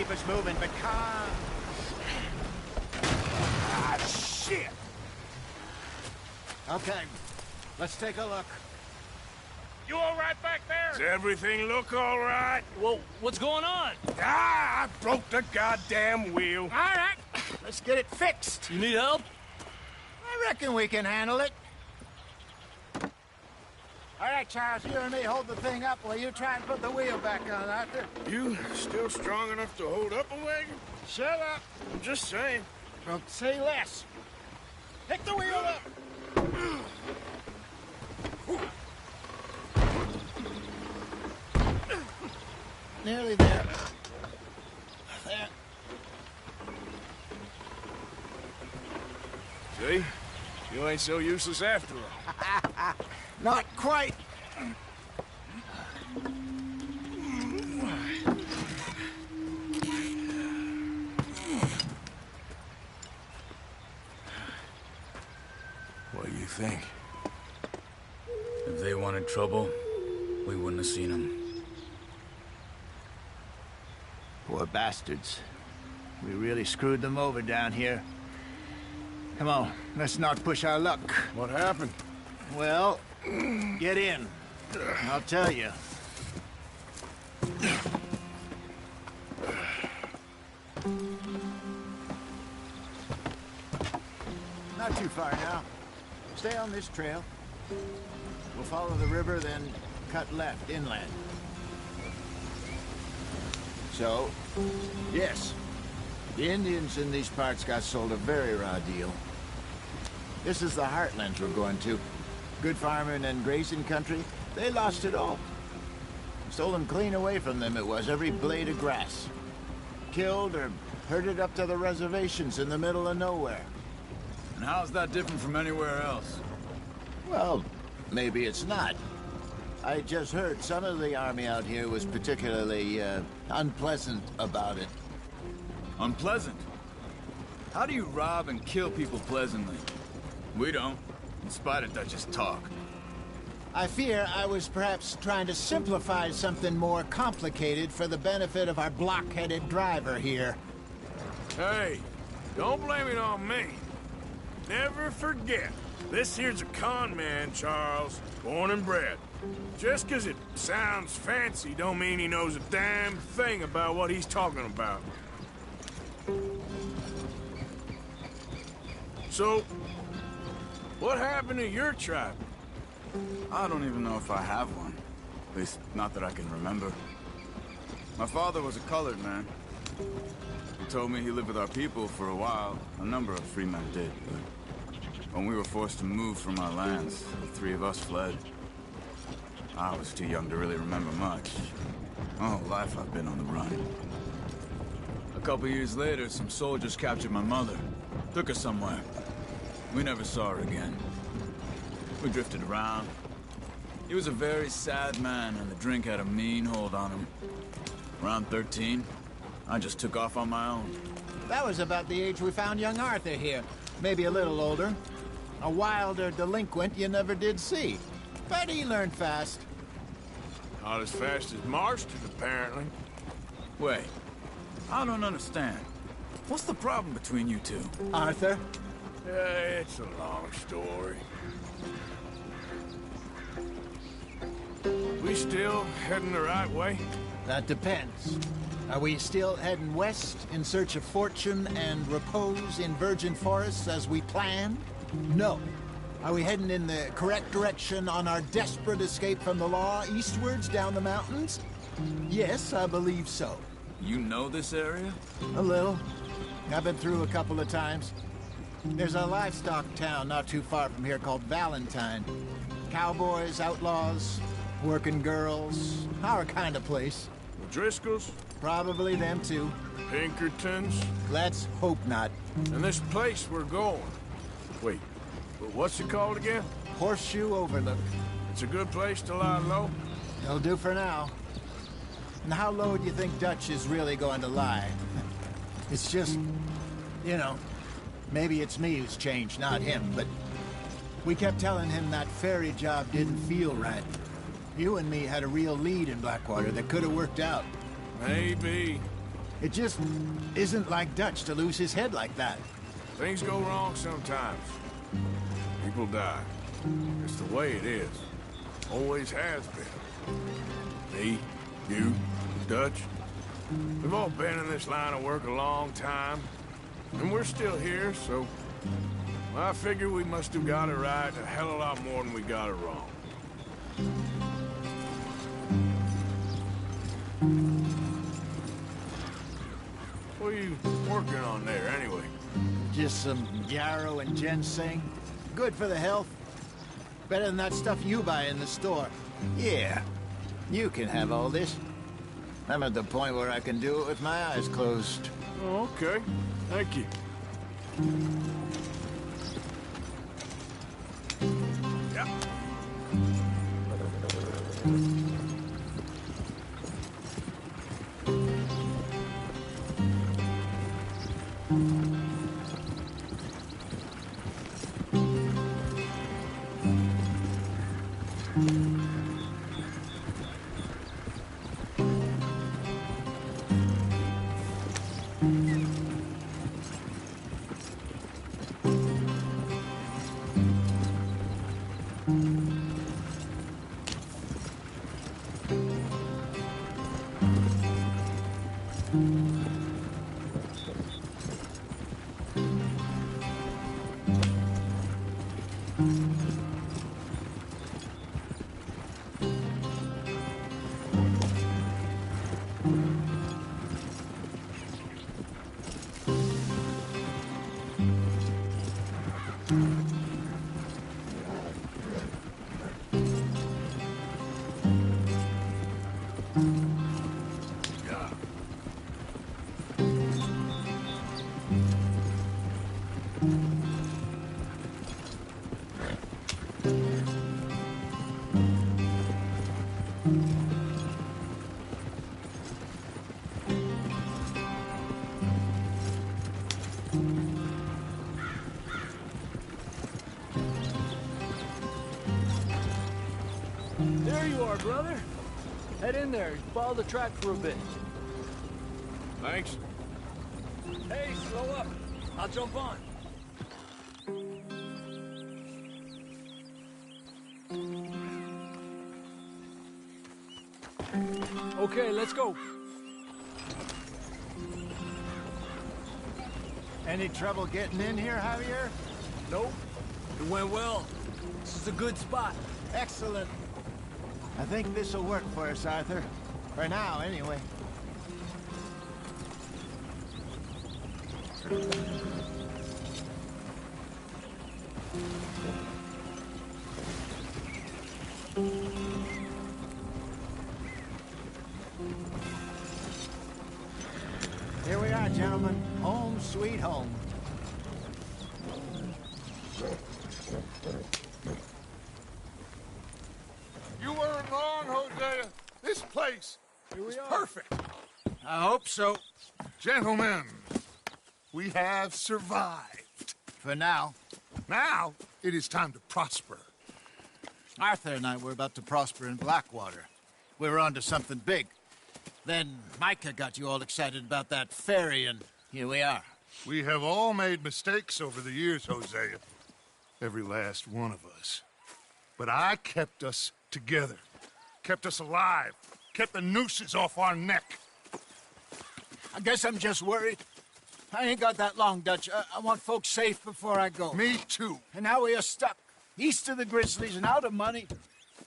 keep us moving, but calm. Ah, shit! Okay, let's take a look. You all right back there? Does everything look all right? Well, what's going on? Ah, I broke the goddamn wheel. All right, let's get it fixed. You need help? I reckon we can handle it. All right, Charles, you and me hold the thing up while you try and put the wheel back on, Arthur. You still strong enough to hold up a wagon? Shut up. I'm just saying. Well, say less. Pick the wheel up. Nearly there. There. See? You ain't so useless after all. Not quite. What do you think? If they wanted trouble, we wouldn't have seen them. Poor bastards. We really screwed them over down here. Come on, let's not push our luck. What happened? Well, get in. I'll tell you. Not too far now. Stay on this trail. We'll follow the river, then cut left inland. So, yes, the Indians in these parts got sold a very raw deal. This is the heartlands we're going to. Good farming and grazing country, they lost it all. Stolen clean away from them it was, every blade of grass. Killed or herded up to the reservations in the middle of nowhere. And how's that different from anywhere else? Well, maybe it's not. I just heard some of the army out here was particularly, unpleasant about it. Unpleasant? How do you rob and kill people pleasantly? We don't, in spite of Dutch's talk. I fear I was perhaps trying to simplify something more complicated for the benefit of our block-headed driver here. Hey, don't blame it on me. Never forget, this here's a con man, Charles, born and bred. Just 'cause it sounds fancy don't mean he knows a damn thing about what he's talking about. So, what happened to your tribe? I don't even know if I have one. At least, not that I can remember. My father was a colored man. He told me he lived with our people for a while. A number of free men did, but when we were forced to move from our lands, the three of us fled. I was too young to really remember much. My whole life I've been on the run. A couple years later, some soldiers captured my mother. Took her somewhere. We never saw her again. We drifted around. He was a very sad man, and the drink had a mean hold on him. Around 13, I just took off on my own. That was about the age we found young Arthur here. Maybe a little older. A wilder delinquent you never did see. But he learned fast. Not as fast as Marston, apparently. Wait, I don't understand. What's the problem between you two? Arthur? It's a long story. We still heading the right way? That depends. Are we still heading west in search of fortune and repose in virgin forests as we planned? No. Are we heading in the correct direction on our desperate escape from the law eastwards down the mountains? Yes, I believe so. You know this area? A little. I've been through a couple of times. There's a livestock town not too far from here called Valentine. Cowboys, outlaws, working girls, our kind of place. The Driscolls? Probably them too. Pinkertons? Let's hope not. And this place we're going. Wait, but what's it called again? Horseshoe Overlook. It's a good place to lie low? It'll do for now. And how low do you think Dutch is really going to lie? It's just, you know, maybe it's me who's changed, not him, but we kept telling him that ferry job didn't feel right. You and me had a real lead in Blackwater that could have worked out. Maybe. It just isn't like Dutch to lose his head like that. Things go wrong sometimes. People die. It's the way it is. Always has been. Me, you, Dutch. We've all been in this line of work a long time. And we're still here, so... I figure we must have got it right a hell of a lot more than we got it wrong. What are you working on there, anyway? Just some yarrow and ginseng. Good for the health. Better than that stuff you buy in the store. Yeah, you can have all this. I'm at the point where I can do it with my eyes closed. Oh, okay. Thank you. Yep. There you are, brother. Head in there. Follow the track for a bit. Thanks. Hey, slow up. I'll jump on. Okay, let's go. Any trouble getting in here, Javier? Nope. It went well. This is a good spot. Excellent. I think this'll work for us, Arthur. For now, anyway. Here we are, gentlemen. Home sweet home. You weren't wrong, Hosea. This place is perfect. I hope so. Gentlemen, we have survived. For now. Now, it is time to prosper. Arthur and I were about to prosper in Blackwater. We were onto something big. Then Micah got you all excited about that ferry, and here we are. We have all made mistakes over the years, Hosea. Every last one of us. But I kept us together. Kept us alive. Kept the nooses off our neck. I guess I'm just worried. I ain't got that long, Dutch. I want folks safe before I go. Me too. And now we are stuck, east of the Grizzlies and out of money,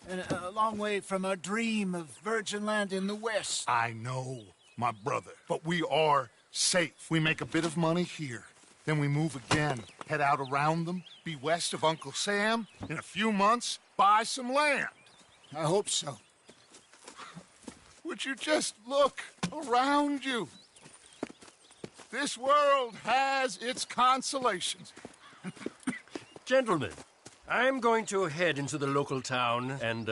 and a long way from our dream of virgin land in the west. I know, my brother. But we are safe. We make a bit of money here. Then we move again, head out around them, be west of Uncle Sam. In a few months, buy some land. I hope so. Would you just look around you? This world has its consolations. Gentlemen, I'm going to head into the local town and,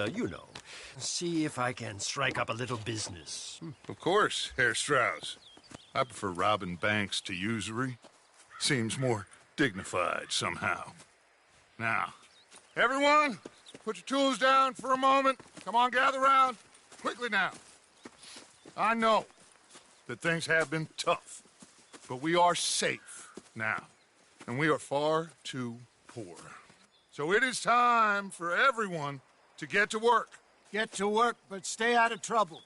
see if I can strike up a little business. Of course, Herr Strauss. I prefer robbing banks to usury. Seems more dignified somehow. Now, everyone, put your tools down for a moment. Come on, gather round. Quickly now. I know that things have been tough. But we are safe now, and we are far too poor. So it is time for everyone to get to work. Get to work, but stay out of trouble.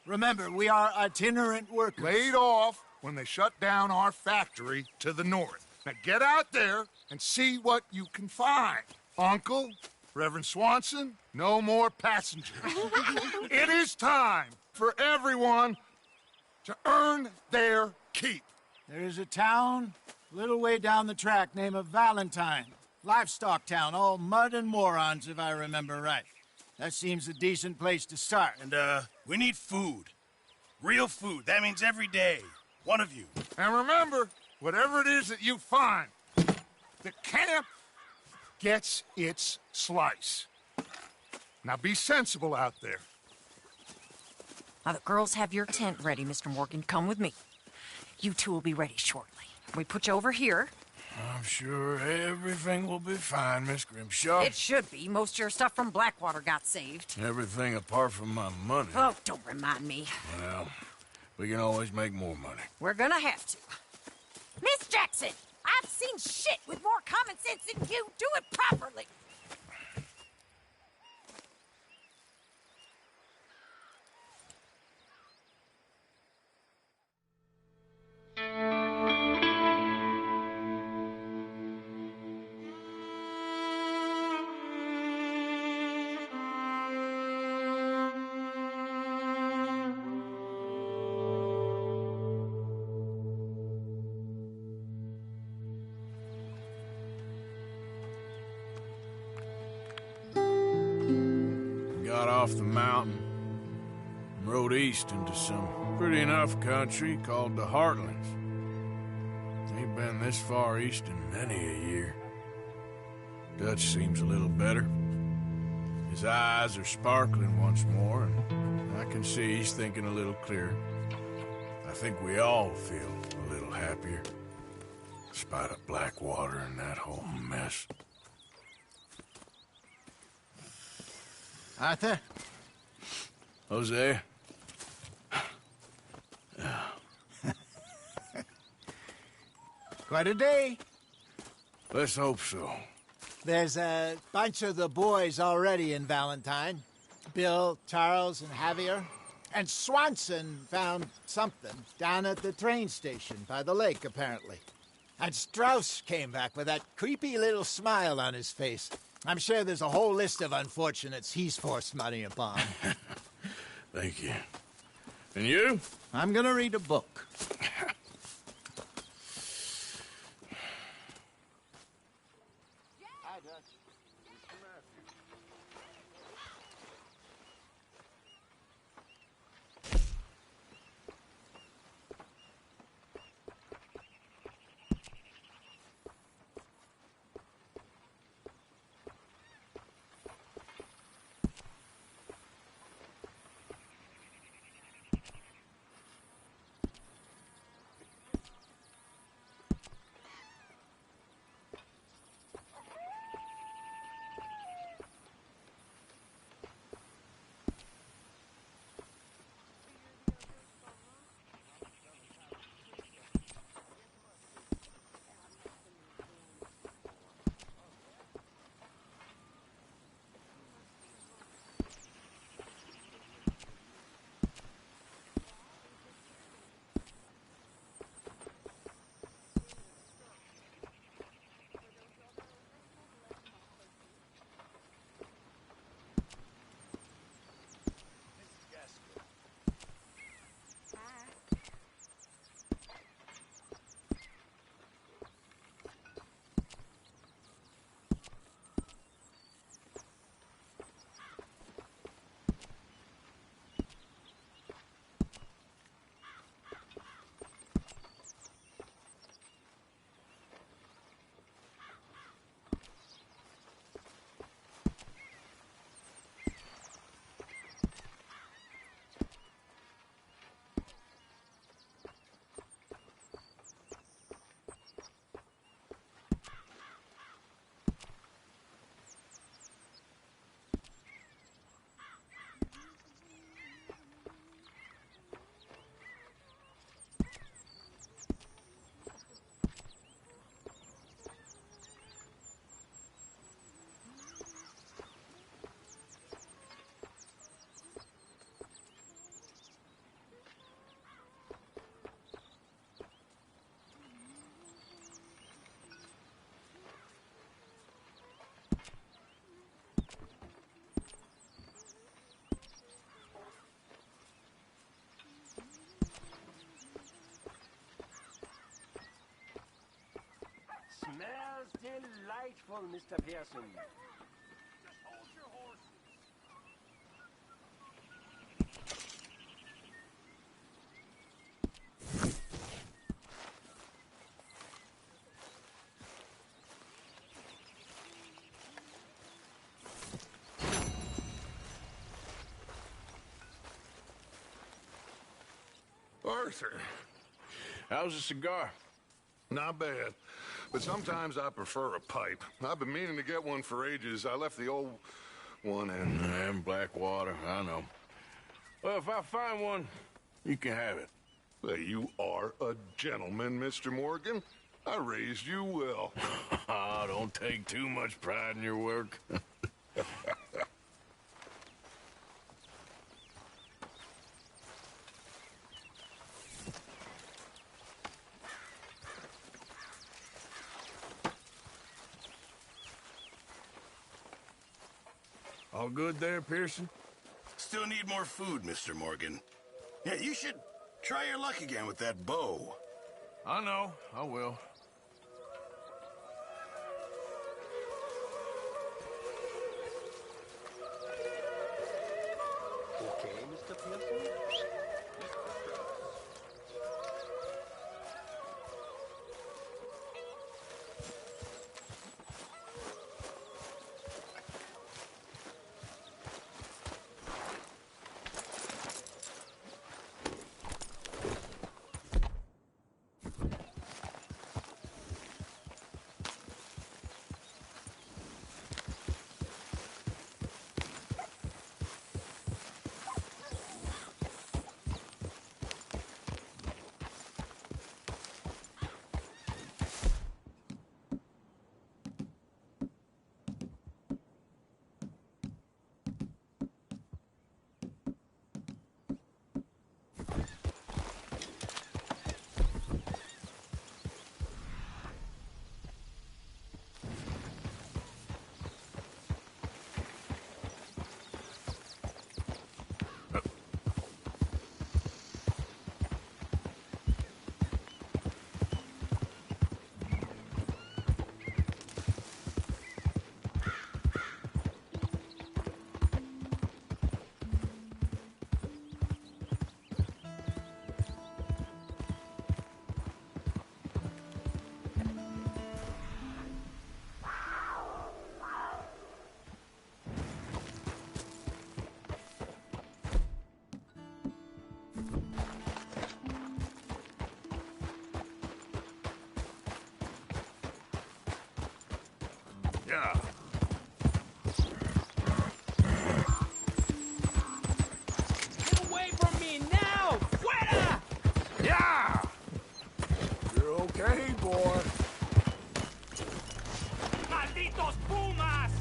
Remember, we are itinerant workers. Laid off when they shut down our factory to the north. Now get out there and see what you can find. Uncle, Reverend Swanson, no more passengers. It is time for everyone to earn their keep. There is a town a little way down the track named Valentine. Livestock town, all mud and morons, if I remember right. That seems a decent place to start. And, we need food. Real food. That means every day. One of you. And remember, whatever it is that you find, the camp gets its slice. Now be sensible out there. Now, the girls have your tent ready, Mr. Morgan. Come with me. You two will be ready shortly. We put you over here. I'm sure everything will be fine, Miss Grimshaw. It should be. Most of your stuff from Blackwater got saved. Everything apart from my money. Oh, don't remind me. Well, we can always make more money. We're gonna have to. Miss Jackson, I've seen shit with more common sense than you. Do it properly. Got off the mountain and rode east into some pretty enough country called the Heartlands. Ain't been this far east in many a year. Dutch seems a little better. His eyes are sparkling once more, and I can see he's thinking a little clearer. I think we all feel a little happier, in spite of Blackwater and that whole mess. Arthur? Hosea? Quite a day. Let's hope so. There's a bunch of the boys already in Valentine. Bill, Charles, and Javier. And Swanson found something down at the train station by the lake, apparently. And Strauss came back with that creepy little smile on his face. I'm sure there's a whole list of unfortunates he's forced money upon. Thank you. And you? I'm gonna read a book. Delightful, Mr. Pearson. Just hold your horse. Arthur, How's the cigar? not bad. But sometimes I prefer a pipe. I've been meaning to get one for ages. I left the old one in. And Blackwater, I know. Well, if I find one, you can have it. Well, you are a gentleman, Mr. Morgan. I raised you well. Don't take too much pride in your work. All good there, Pearson? Still need more food, Mr. Morgan. Yeah, you should try your luck again with that bow. I know, I will. Okay, Mr. Pearson? Yeah. Get away from me now! Fuera! Yeah! You're okay, boy. ¡Malditos pumas!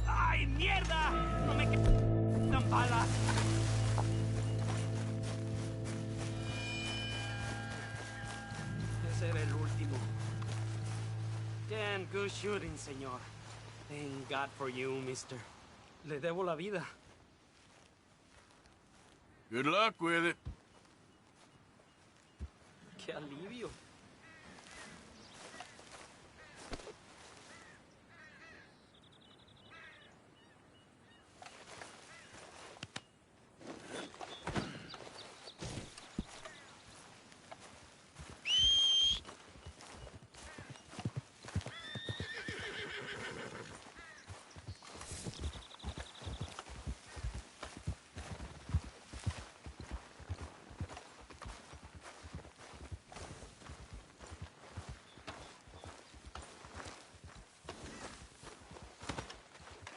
¡Ay, mierda! No me quedan balas. Ese era el último. Damn good shooting, señor. Thank God for you, mister. Le debo la vida. Good luck with it. ¡Qué alivio!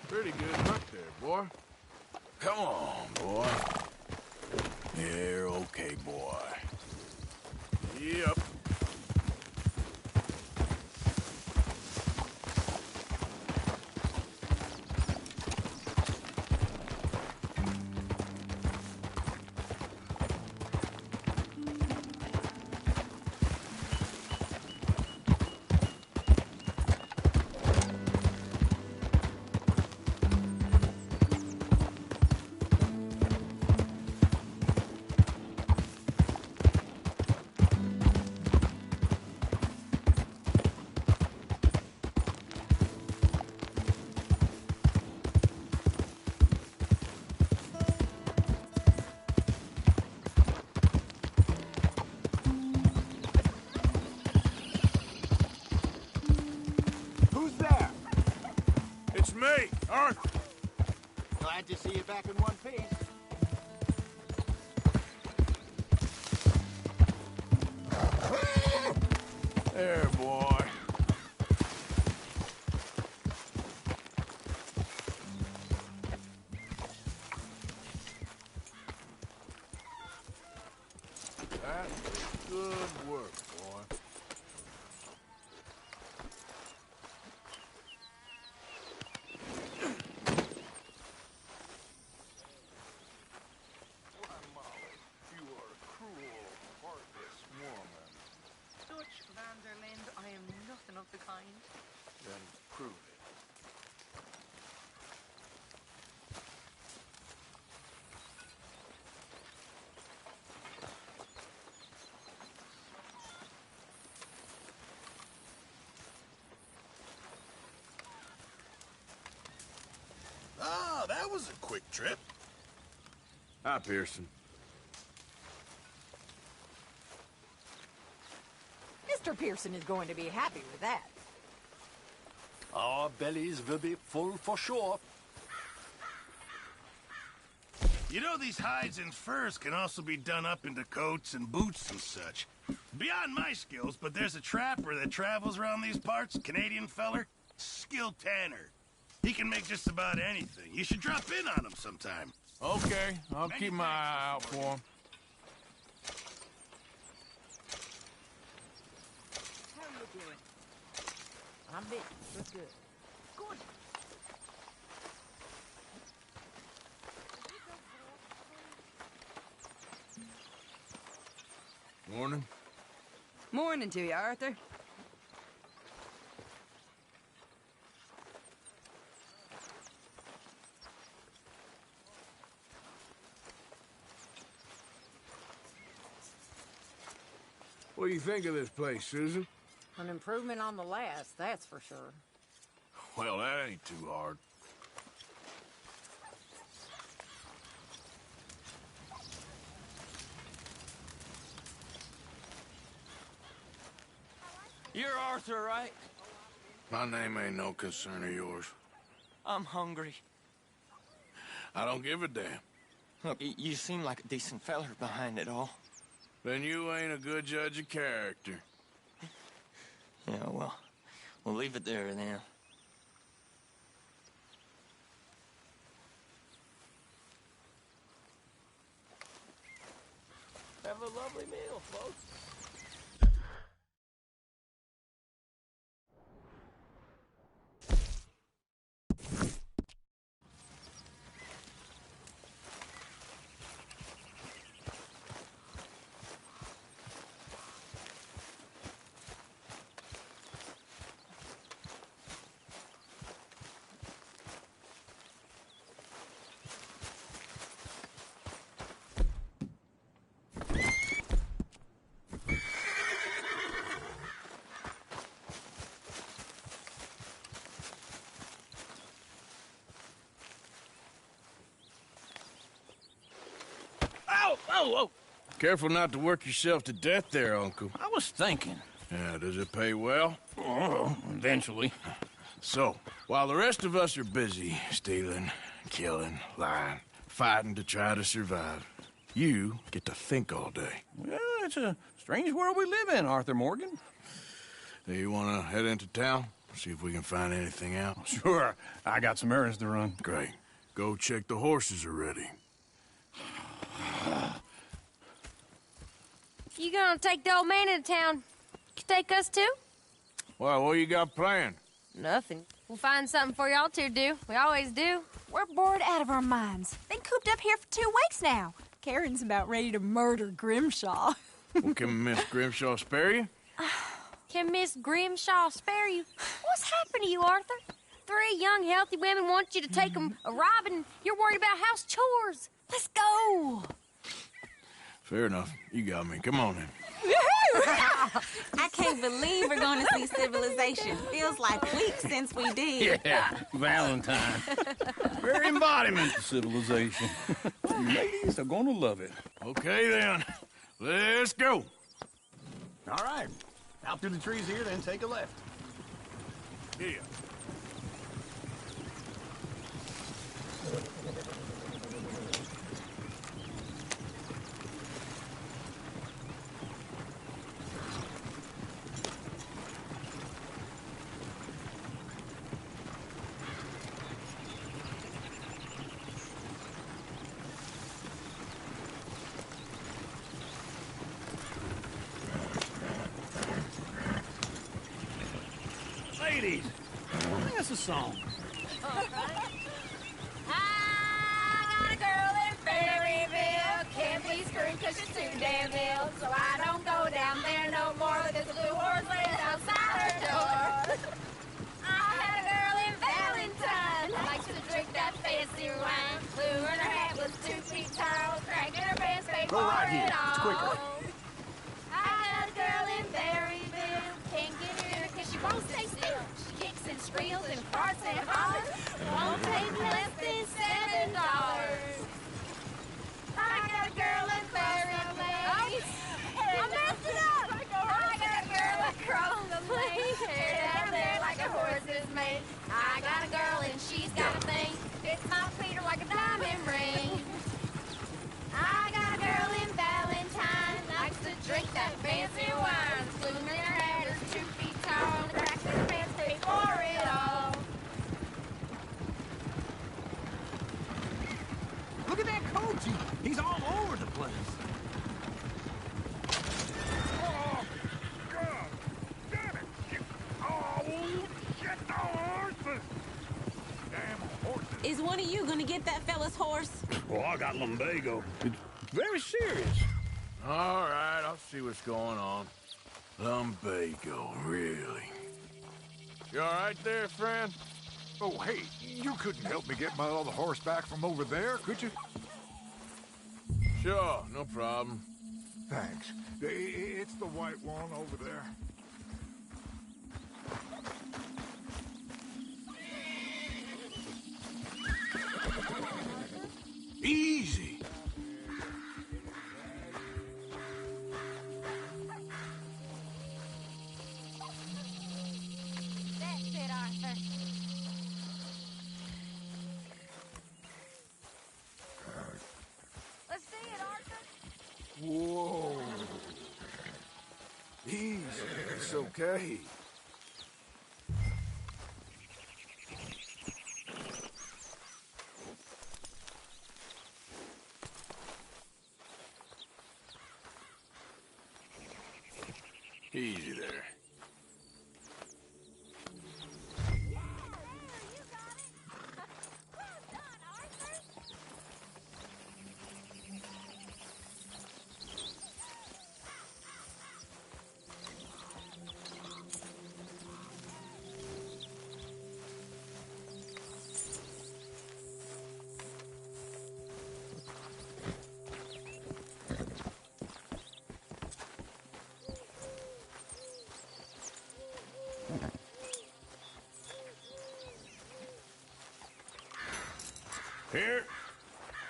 Pretty good luck there, boy. Come on, boy. You're okay, boy. Yep. me, Arthur. Glad to see you back in one piece. There, boy. That's good work, boy. Vanderland, I am nothing of the kind. Then prove it. Ah, that was a quick trip. Hi, Pearson. Mr. Pearson is going to be happy with that. Our bellies will be full for sure. You know, these hides and furs can also be done up into coats and boots and such. Beyond my skills, but there's a trapper that travels around these parts, Canadian feller, skilled tanner. He can make just about anything. You should drop in on him sometime. Okay, I'll keep my eye out for him. How are you doing? I'm busy. That's good. Good. Morning. Morning to you, Arthur. What do you think of this place, Susan? An improvement on the last, that's for sure. Well, that ain't too hard. You're Arthur, right? My name ain't no concern of yours. I'm hungry. I don't give a damn. Look, you seem like a decent feller behind it all. Then you ain't a good judge of character. Yeah, well, we'll leave it there then. Have a lovely meal, folks. Whoa! Careful not to work yourself to death there, Uncle. I was thinking. Yeah, does it pay well? Oh, eventually. So, while the rest of us are busy stealing, killing, lying, fighting to try to survive, you get to think all day. Well, it's a strange world we live in, Arthur Morgan. Do you want to head into town? See if we can find anything out? Sure. I got some errands to run. Great. Go check the horses are ready. You gonna take the old man into town? You take us too? Well, what you got planned? Nothing. We'll find something for y'all to do. We always do. We're bored out of our minds. Been cooped up here for 2 weeks now. Karen's about ready to murder Grimshaw. Well, can Miss Grimshaw spare you? Can Miss Grimshaw spare you? What's happened to you, Arthur? 3 young, healthy women want you to take them a robbing. You're worried about house chores. Let's go. Fair enough. You got me. Come on, then. I can't believe we're going to see civilization. Feels like weeks since we did. Yeah, Valentine. Very embodiment of civilization. You ladies are gonna love it. Okay, then. Let's go. All right. Out through the trees here, then take a left. Here. ladies, sing us a song. I got a girl in Ferryville, can't be screwed 'cause she's too damn ill. So I don't go down there no more because the blue horse lays outside her door. I had a girl in Valentine, likes to drink that fancy wine. Blue in her hat was 2 feet tall, cracking her pants, paid Go for right here. it It's all. quicker. I got a girl in Berryville, can't get her because she won't stay still. She kicks and squeals and farts and hollers, won't take less than $7. I got a girl in Berryville. I messed it up. I got a girl across the lane, hair down there like a horse's mane. I got a girl and she's got a thing. It's my feet are like a diamond ring. I got a girl in Valentine, likes to drink that fancy wine. Bloom in her hat is 2 feet tall, cracks in her pants, pay for it all. Look at that coach. He's all over the place. Oh, God! Damn it! Oh, shit! The horses! Damn horses! Is one of you gonna get that fella's horse? Well, I got lumbago. It's very serious. All right, I'll see what's going on. Lumbago, really? You all right there, friend? Oh, hey, you couldn't help me get my other horse back from over there, could you? Sure, no problem. Thanks. It's the white one over there. Easy. That's it, Arthur. Let's see it, Arthur. Whoa. Easy. It's okay. Easy there.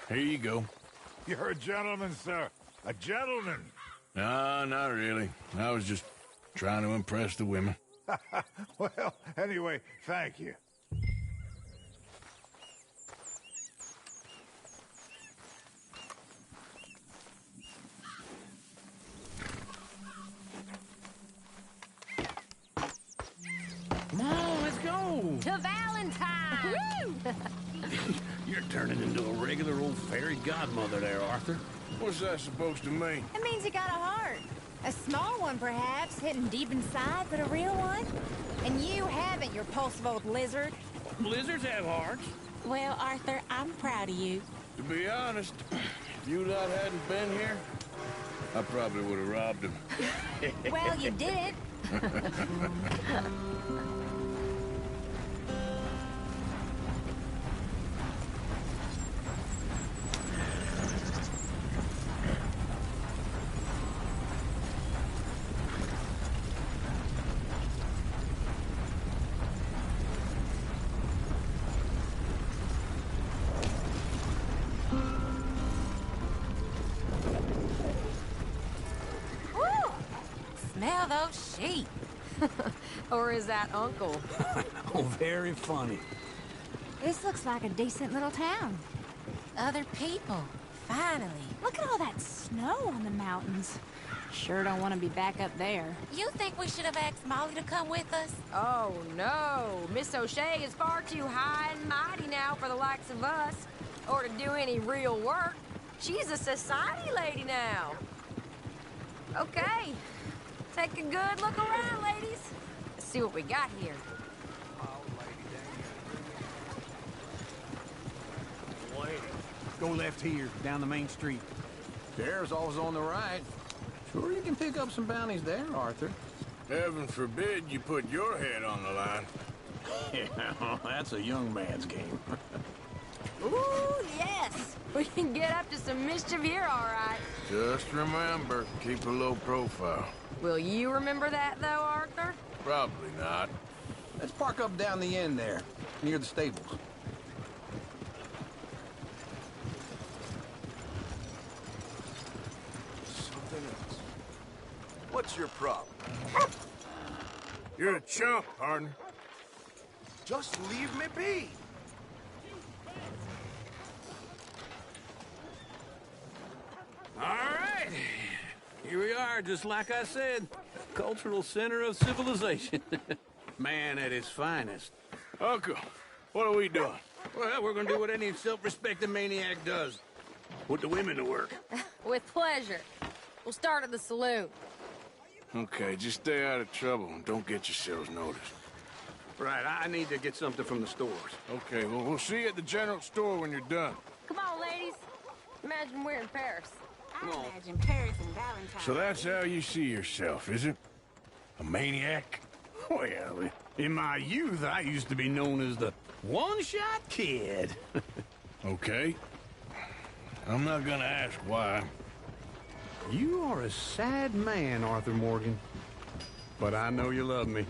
Here you go. You're a gentleman, sir. A gentleman. No, not really. I was just trying to impress the women. Well, anyway, thank you. Come on, let's go. To Valentine! You're turning into a regular old fairy godmother there, Arthur. What's that supposed to mean? It means you got a heart. A small one, perhaps, hidden deep inside, but a real one. And you haven't, you repulsive old lizard. Lizards have hearts. Well, Arthur, I'm proud of you. To be honest, if you lot hadn't been here, I probably would have robbed him. Well, you did. Smell those sheep. Or is that Uncle? Oh, very funny. This looks like a decent little town. Other people. Finally. Look at all that snow on the mountains. Sure don't want to be back up there. You think we should have asked Molly to come with us? Oh, no. Miss O'Shea is far too high and mighty now for the likes of us, or to do any real work. She's a society lady now. Okay. Take a good look around, ladies. Let's see what we got here. Go left here, down the main street. There's always on the right. Sure you can pick up some bounties there, Arthur. Heaven forbid you put your head on the line. Yeah, that's a young man's game. Ooh, yes! We can get up to some mischief here, all right. Just remember, keep a low profile. Will you remember that, though, Arthur? Probably not. Let's park up down the end there, near the stables. Something else. What's your problem? You're a chump, partner. Just leave me be. All right. Here we are, just like I said. A cultural center of civilization. Man at his finest. Uncle, what are we doing? Well, we're gonna do what any self-respecting maniac does. Put the women to work. With pleasure. We'll start at the saloon. Okay, just stay out of trouble and don't get yourselves noticed. Right, I need to get something from the stores. Okay, well, we'll see you at the general store when you're done. Come on, ladies. Imagine we're in Paris. I imagine Paris and Valentine. So that's how you see yourself, is it? A maniac? Well, in my youth, I used to be known as the one-shot kid. Okay. I'm not gonna ask why. You are a sad man, Arthur Morgan. But I know you love me.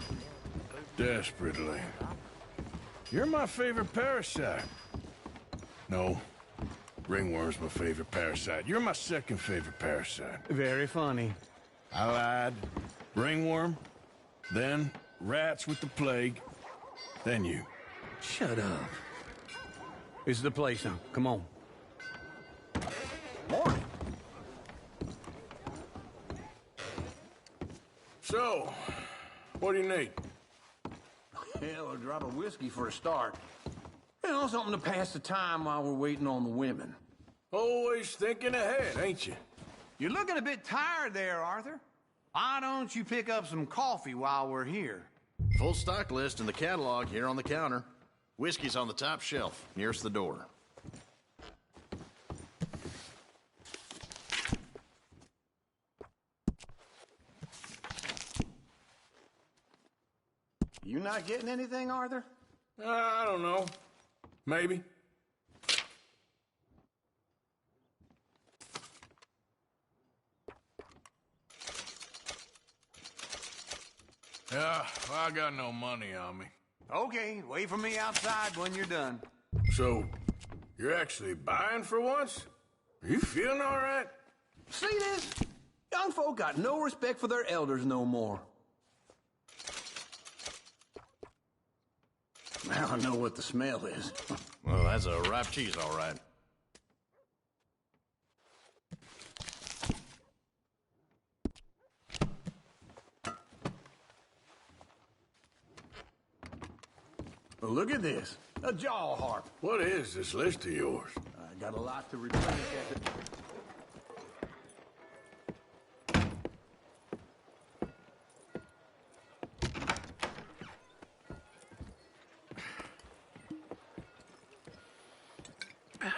Desperately. You're my favorite parasite. No. Ringworm's my favorite parasite. You're my second favorite parasite. Very funny. I lied. Ringworm, then rats with the plague, then you. Shut up. This is the place now. Come on. Morning. So, what do you need? Hell, a drop of whiskey for a start. You know, something to pass the time while we're waiting on the women. Always thinking ahead, ain't you? You're looking a bit tired there, Arthur. Why don't you pick up some coffee while we're here? Full stock list in the catalog here on the counter. Whiskey's on the top shelf, nearest the door. You not getting anything, Arthur? I don't know. Maybe. Yeah, well, I got no money on me. Okay, wait for me outside when you're done. So, you're actually buying for once? Are you feeling all right? See this? Young folk got no respect for their elders no more. Now I know what the smell is. Well, that's a ripe cheese, all right. Well, look at this. A jaw harp. What is this list of yours? I got a lot to replenish at it.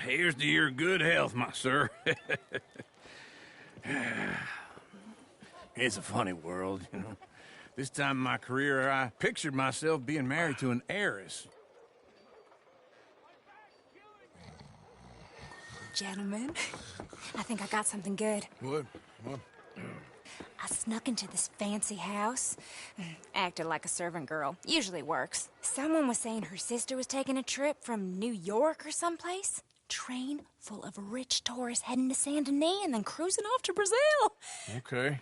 Here's to your good health, my sir. It's a funny world, you know. This time in my career, I pictured myself being married to an heiress. Gentlemen, I think I got something good. What? I snuck into this fancy house. Acted like a servant girl. Usually works. Someone was saying her sister was taking a trip from New York or someplace. Train full of rich tourists heading to Saint Denis and then cruising off to Brazil. Okay.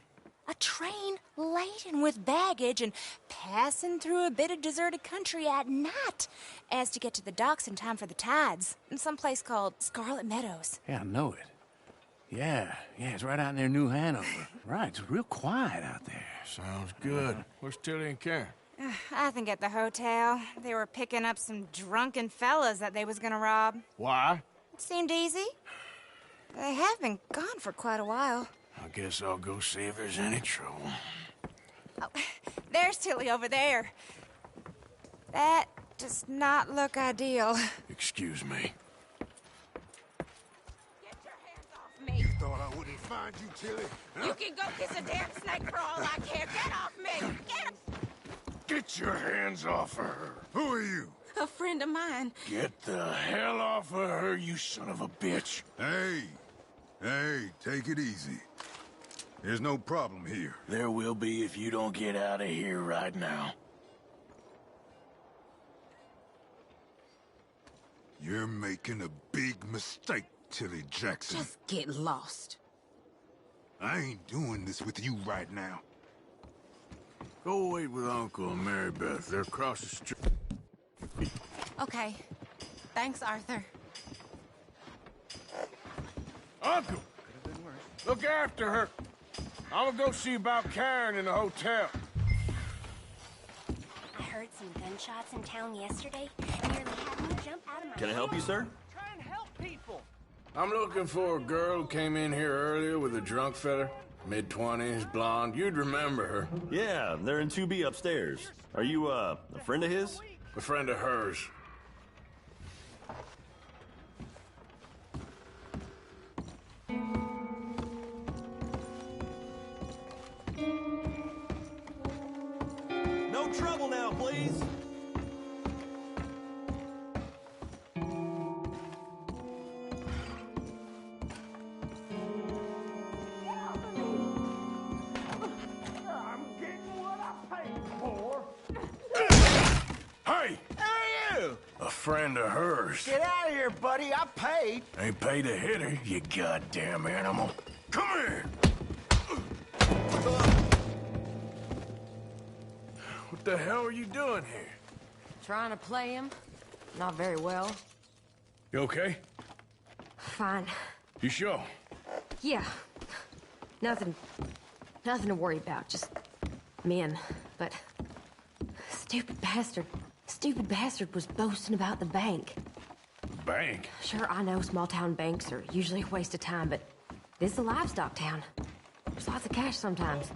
A train laden with baggage and passing through a bit of deserted country at night as to get to the docks in time for the tides in some place called Scarlet Meadows. Yeah, I know it. Yeah, it's right out near New Hanover. Right, it's real quiet out there. Sounds good. Where's Tilly and Karen? I think at the hotel. They were picking up some drunken fellas that they was gonna rob. Why? It seemed easy. They have been gone for quite a while. I guess I'll go see if there's any trouble. Oh, there's Tilly over there. That does not look ideal. Excuse me. find you, Tilly. You can go kiss a damn snake for all I care. Get off me! Get your hands off of her. Who are you? A friend of mine. Get the hell off of her, you son of a bitch. Hey, take it easy. There's no problem here. There will be if you don't get out of here right now. You're making a big mistake, Tilly Jackson. Just get lost. I ain't doing this with you right now. Go wait with Uncle and Mary Beth. They're across the street. Okay. Thanks, Arthur. Uncle! Look after her. I'm gonna go see about Karen in the hotel. I heard some gunshots in town yesterday. Nearly had me jump out of my Can I help you, sir? Try and help people. I'm looking for a girl who came in here earlier with a drunk fella. Mid-20s, blonde. You'd remember her. Yeah, they're in 2B upstairs. Are you, a friend of his? A friend of hers. No trouble now, please. I'm getting what I paid for. Hey! Who are you? A friend of hers. Get out of here, buddy. I paid. Ain't paid to hit her, you goddamn animal. Come here! What the hell are you doing here? Trying to play him? Not very well. You okay? Fine. You sure? Yeah. Nothing to worry about. Just men. But stupid bastard was boasting about the bank. Bank? Sure, I know small town banks are usually a waste of time, but this is a livestock town. There's lots of cash sometimes.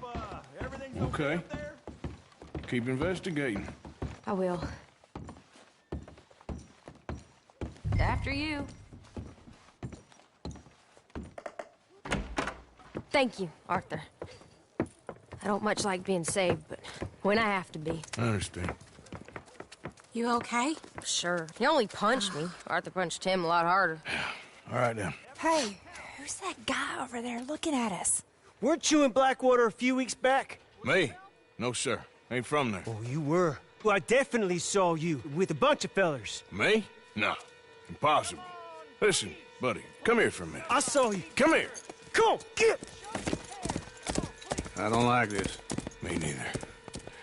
Okay. Keep investigating. I will. After you. Thank you, Arthur. I don't much like being saved, but when I have to be. I understand. You okay? Sure. He only punched me. Arthur punched him a lot harder. All right, then. Hey, who's that guy over there looking at us? Weren't you in Blackwater a few weeks back? Me? No, sir. Ain't from there. Oh, you were. Well, I definitely saw you with a bunch of fellers. Me? No. Impossible. Listen, buddy, come here for a minute. I saw you. Come here. Come on, get! I don't like this. Me neither.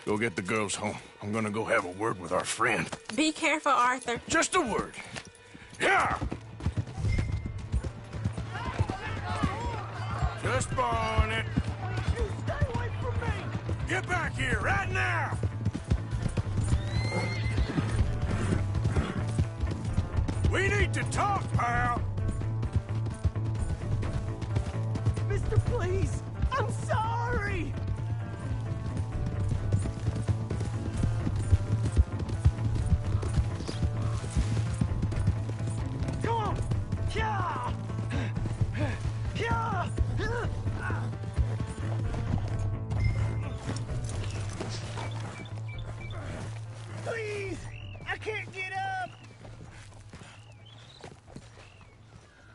Go get the girls home. I'm gonna go have a word with our friend. Be careful, Arthur. Just a word. Yeah! Just borrowing it. You stay away from me! Get back here right now! We need to talk, pal! Mister, please! I'm sorry! Come on! Yeah! Yeah! Please! I can't get up!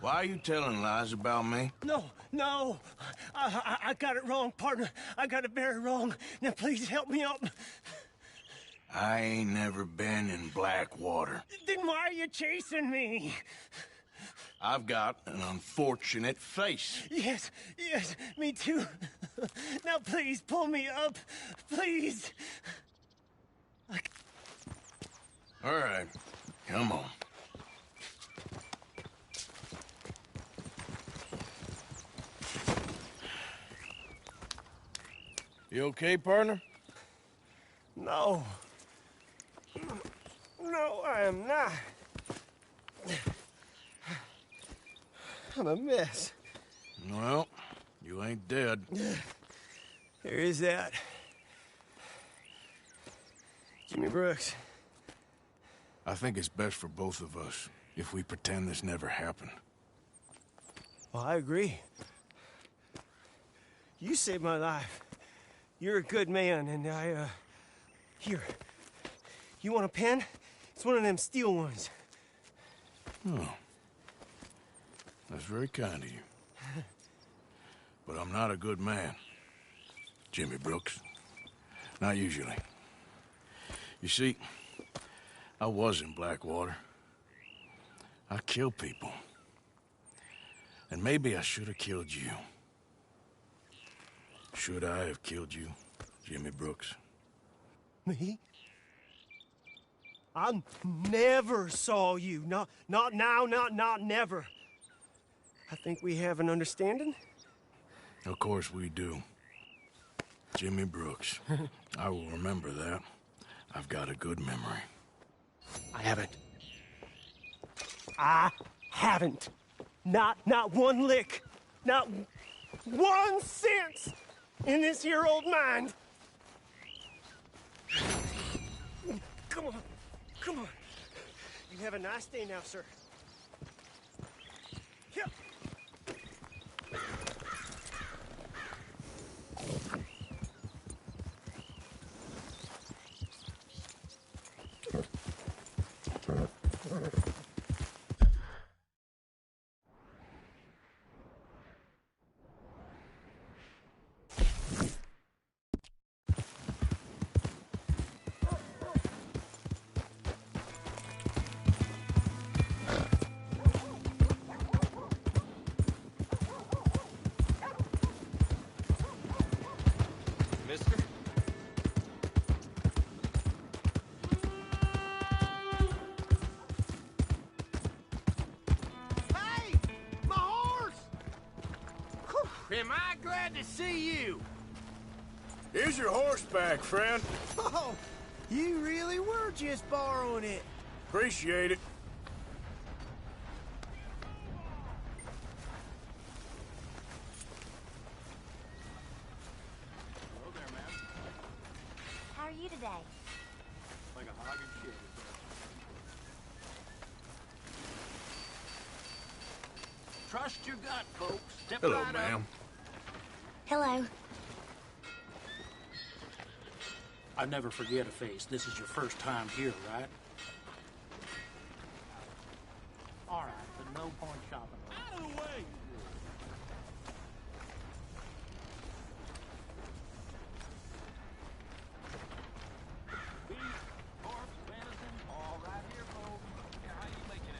Why are you telling lies about me? No. I got it wrong, partner. I got it very wrong. Now, please help me up. I ain't never been in Blackwater. Then why are you chasing me? I've got an unfortunate face. Yes, me too. Now, please, pull me up. Please. All right, come on. You okay, partner? No. No, I am not. I'm a mess. Well, you ain't dead. There is that. Jimmy Brooks. I think it's best for both of us if we pretend this never happened. Well, I agree. You saved my life. You're a good man, and Here. You want a pen? It's one of them steel ones. Oh. That's very kind of you. But I'm not a good man, Jimmy Brooks. Not usually. You see, I was in Blackwater. I killed people. And maybe I should have killed you. Should I have killed you, Jimmy Brooks? Me? I never saw you. Not now, not never. I think we have an understanding. Of course we do. Jimmy Brooks. I will remember that. I've got a good memory. I haven't. Not one lick. Not 1 cent in this here old mind. Come on. Come on. You have a nice day now, sir. Yeah. Mister? Hey! My horse! Am I glad to see you? Here's your horseback, friend. Oh, you really were just borrowing it. Appreciate it. How are you today? Like a hog and shit. Trust your gut, folks. Step Hello, right up. ma'am. Hello. I never forget a face. This is your first time here, right? All right, but no point shopping. Out of the way! Beef, pork, venison, all right here, folks. Yeah, how you making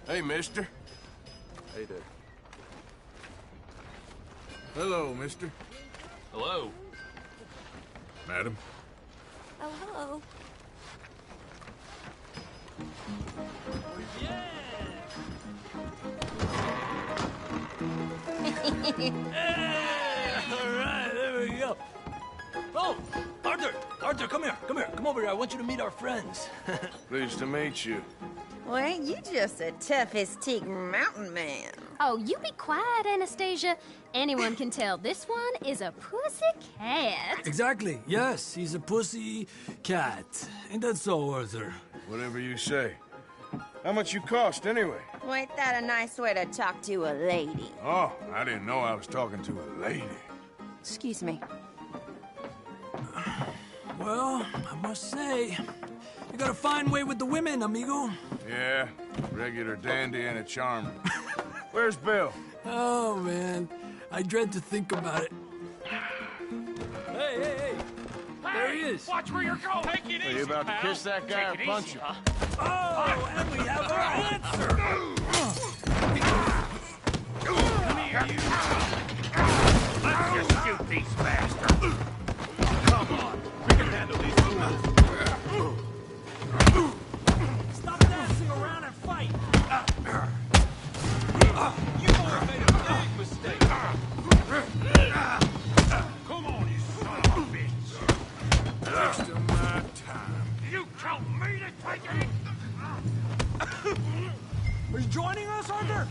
out? Hey, mister. Hey there. Hello, mister. Hello. Madam. Oh, hello. All right, there we go. Oh, Arthur, come here. Come over here. I want you to meet our friends. Pleased to meet you. Well, ain't you just a tough-as-teak mountain man? Oh, you be quiet, Anastasia. Anyone can tell this one is a pussy cat. Exactly. Yes, he's a pussy cat. Ain't that so, Arthur? Whatever you say. How much you cost, anyway? Well, ain't that a nice way to talk to a lady? Oh, I didn't know I was talking to a lady. Excuse me. Well, I must say, you got a fine way with the women, amigo. Yeah, regular dandy and a charmer. Where's Bill? Oh, man. I dread to think about it. Hey! There he is. Watch where you're going. Take it Are easy, you about to pal. kiss that guy or Take it punch easy, him? Oh, and we have our answer. Come here, you. Let's just shoot these bastards. Come on. We can handle these fools. Stop dancing around and fight. You boys made a big mistake. Come on, you son of a bitch. Wasting my time. You tell me to take it. Are you joining us, Arthur?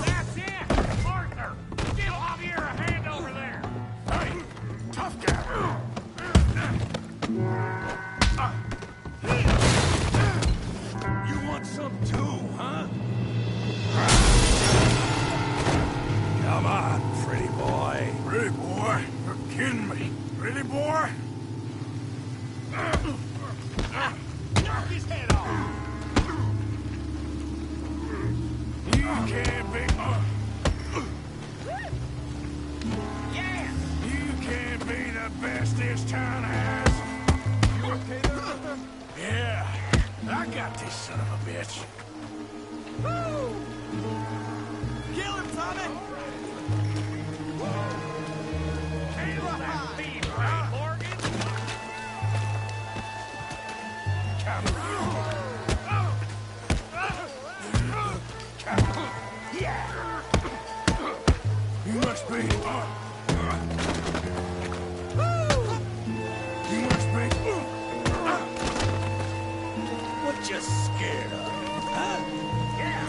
That's it! Arthur! Give Javier a hand over there! Hey, tough guy. You want some too, huh? Come on, pretty boy. Pretty boy? You're kidding me. Pretty boy? Knock his head off! You can't be... Yes! You can't be the best this town has. You okay there, Arthur? Yeah, I got this son of a bitch. Woo! Kill him, Tommy! Handle that feed, right, Morgan? You must be... You must be... What you scared of, huh? Yeah!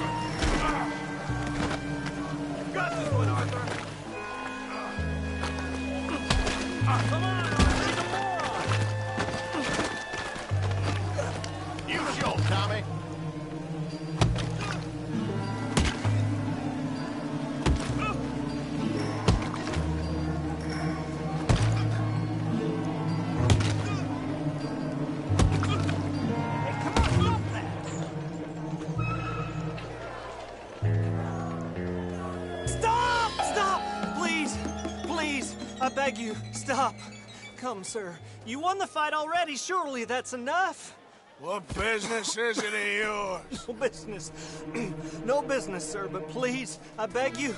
You got this one, Arthur! Come on, Arthur, he's a moron! You show, Tommy. Stop! Stop! Please! Please! I beg you, stop. Come, sir. You won the fight already. Surely that's enough. What business is it of yours? No business. No business, sir, but please, I beg you.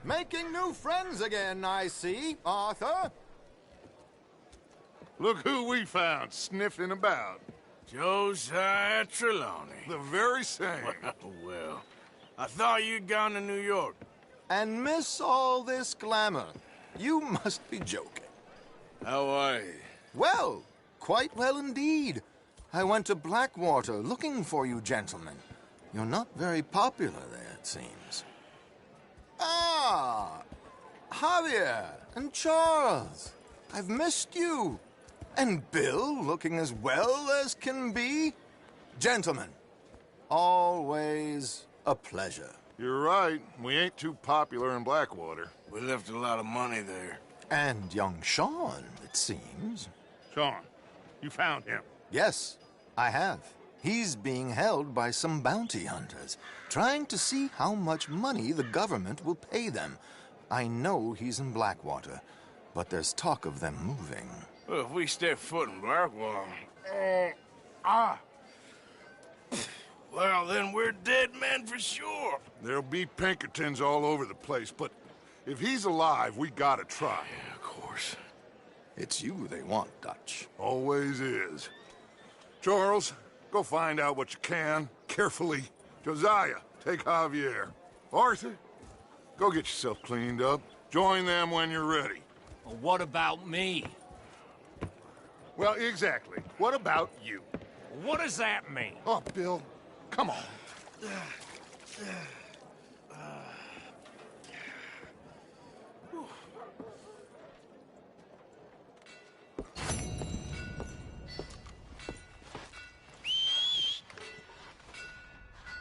Making new friends again, I see, Arthur. Look who we found sniffing about. Josiah Trelawney. The very same. Well, I thought you'd gone to New York. And miss all this glamour. You must be joking. How are you? Well, quite well indeed. I went to Blackwater looking for you gentlemen. You're not very popular there, it seems. Ah, Javier and Charles. I've missed you. And Bill looking as well as can be. Gentlemen, always a pleasure. You're right. We ain't too popular in Blackwater. We left a lot of money there. And young Sean, it seems. Sean, you found him? Yes, I have. He's being held by some bounty hunters, trying to see how much money the government will pay them. I know he's in Blackwater, but there's talk of them moving. Well, if we step foot in Blackwater... Well, then we're dead men for sure. There'll be Pinkertons all over the place, but if he's alive, we gotta try. Yeah, of course. It's you they want, Dutch. Always is. Charles, go find out what you can, carefully. Josiah, take Javier. Arthur, go get yourself cleaned up. Join them when you're ready. Well, what about me? Well, exactly. What about you? What does that mean? Oh, Bill, come on.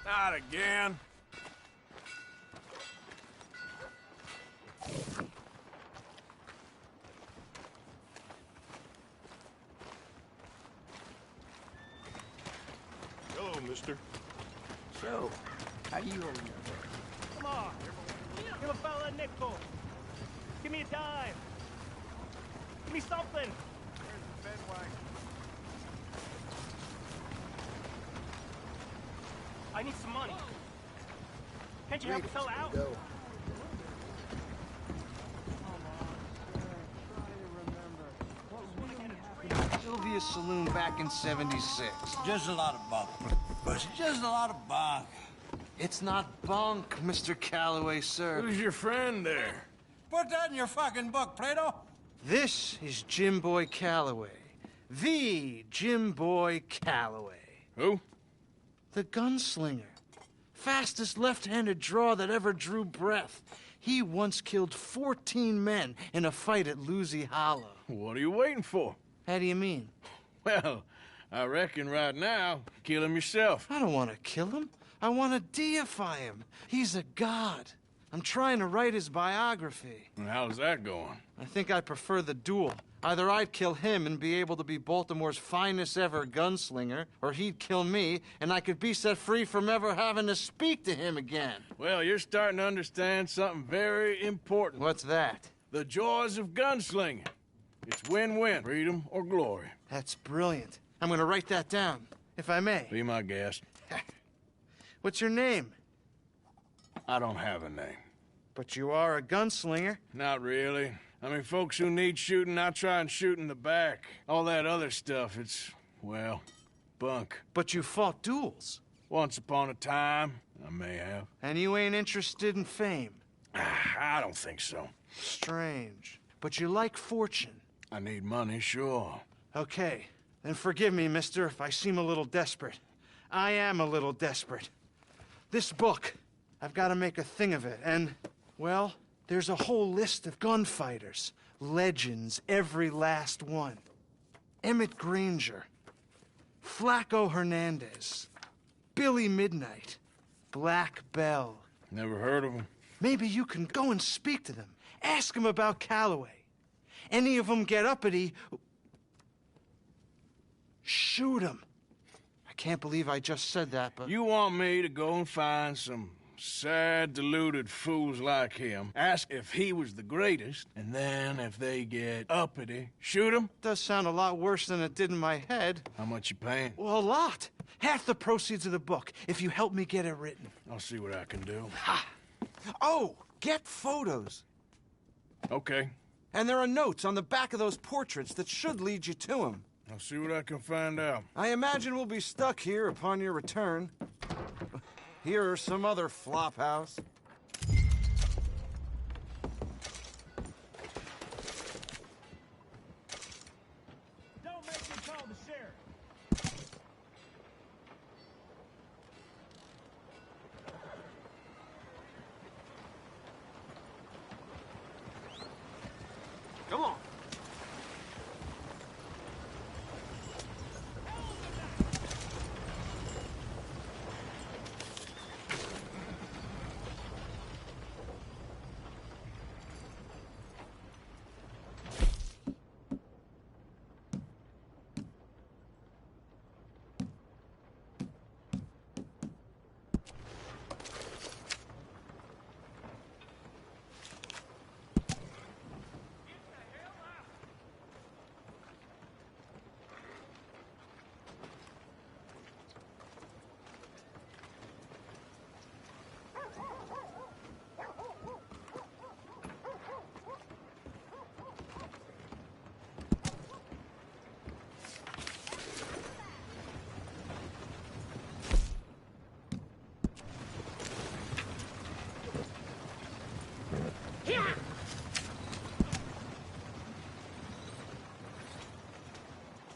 Not again. Hello, mister. So, how you over here? Come on. Give a fella a nickel. Give me a dime. Give me something. I need some money. Can't you help a fella out? Sylvia's Saloon back in '76. Just a lot of bunk. Just a lot of bunk. It's not bunk, Mr. Calloway, sir. Who's your friend there? Put that in your fucking book, Plato. This is Jim Boy Calloway. The Jim Boy Calloway. Who? The gunslinger. Fastest left-handed draw that ever drew breath. He once killed 14 men in a fight at Lucy Hollow. What are you waiting for? How do you mean? Well, I reckon right now, kill him yourself. I don't want to kill him. I want to deify him. He's a god. I'm trying to write his biography. And how's that going? I think I prefer the duel. Either I'd kill him and be able to be Baltimore's finest ever gunslinger, or he'd kill me and I could be set free from ever having to speak to him again. Well, you're starting to understand something very important. What's that? The joys of gunslinging. It's win-win, freedom or glory. That's brilliant. I'm gonna write that down, if I may. Be my guest. What's your name? I don't have a name. But you are a gunslinger. Not really. I mean, folks who need shooting, I try and shoot in the back. All that other stuff, it's, well, bunk. But you fought duels. Once upon a time, I may have. And you ain't interested in fame? I don't think so. Strange. But you like fortune. I need money, sure. Okay. Then forgive me, mister, if I seem a little desperate. I am a little desperate. This book, I've got to make a thing of it, and, well, there's a whole list of gunfighters. Legends, every last one. Emmett Granger, Flaco Hernandez, Billy Midnight, Black Bell. Never heard of them. Maybe you can go and speak to them. Ask them about Calloway. Any of them get uppity, shoot them. I can't believe I just said that, but... You want me to go and find some sad, deluded fools like him, ask if he was the greatest, and then if they get uppity, shoot him? Does sound a lot worse than it did in my head. How much you paying? Well, a lot. Half the proceeds of the book, if you help me get it written. I'll see what I can do. Ha! Oh, get photos. Okay. And there are notes on the back of those portraits that should lead you to him. I'll see what I can find out. I imagine we'll be stuck here upon your return. Here or some other flop house. Don't make me call the sheriff. Come on.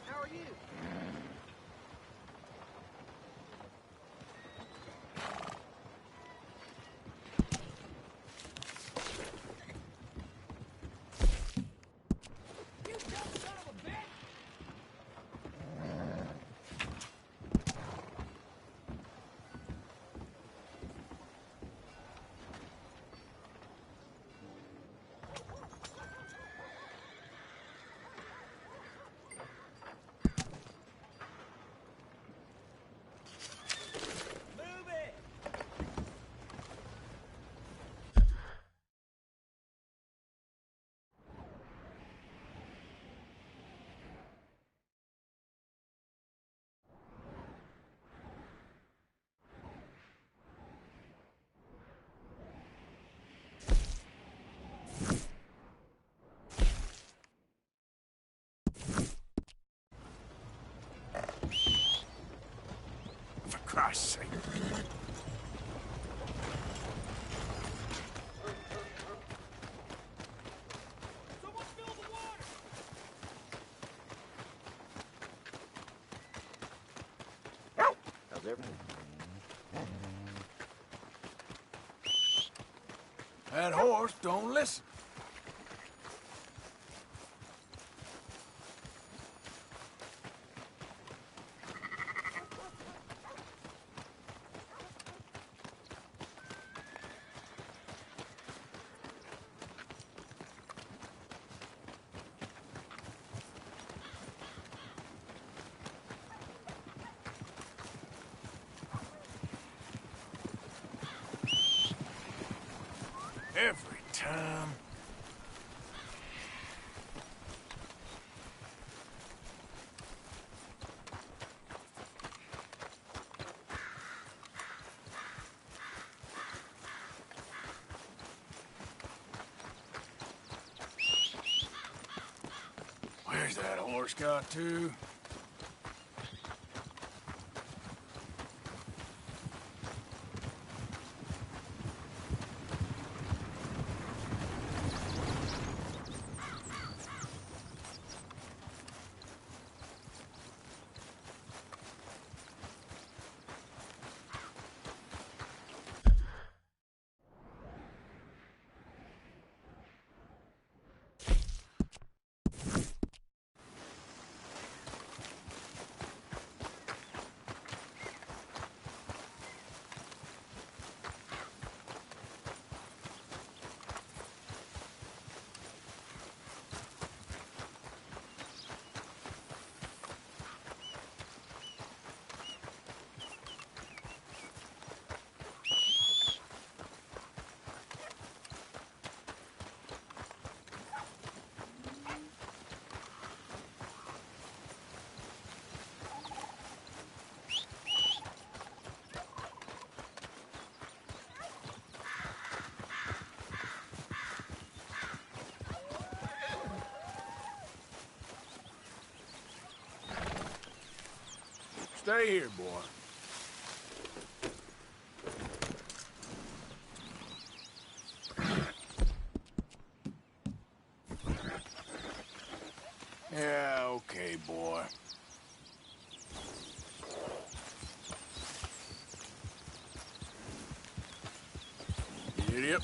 How are you? For Christ's sake. That horse don't listen. Every time. Where's that horse got to? Stay here, boy. Yeah, okay, boy. Idiot.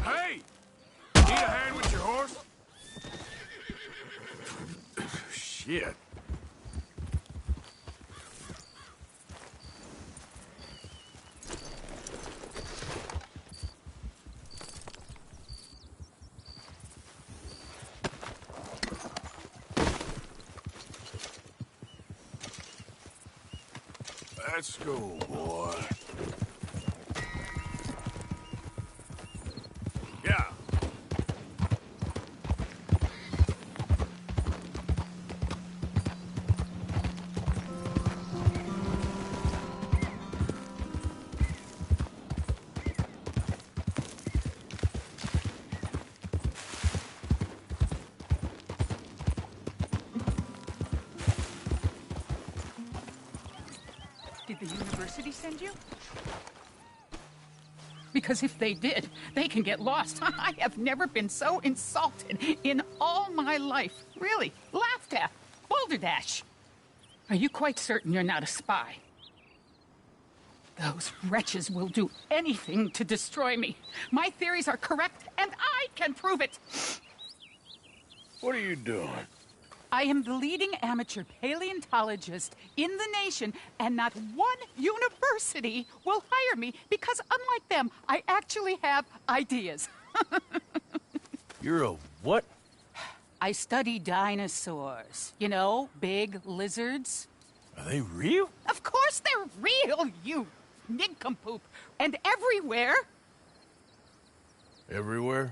Hey! Need a hand with your horse? Shit. Let's go, boy. Yeah. Did the university send you? Because if they did, they can get lost. I have never been so insulted in all my life. Really, laughed at. Balderdash. Are you quite certain you're not a spy? Those wretches will do anything to destroy me. My theories are correct, and I can prove it. What are you doing? I am the leading amateur paleontologist in the nation, and not one university will hire me because, unlike them, I actually have ideas. You're a what? I study dinosaurs. You know, big lizards. Are they real? Of course they're real, you nincompoop. And everywhere. Everywhere?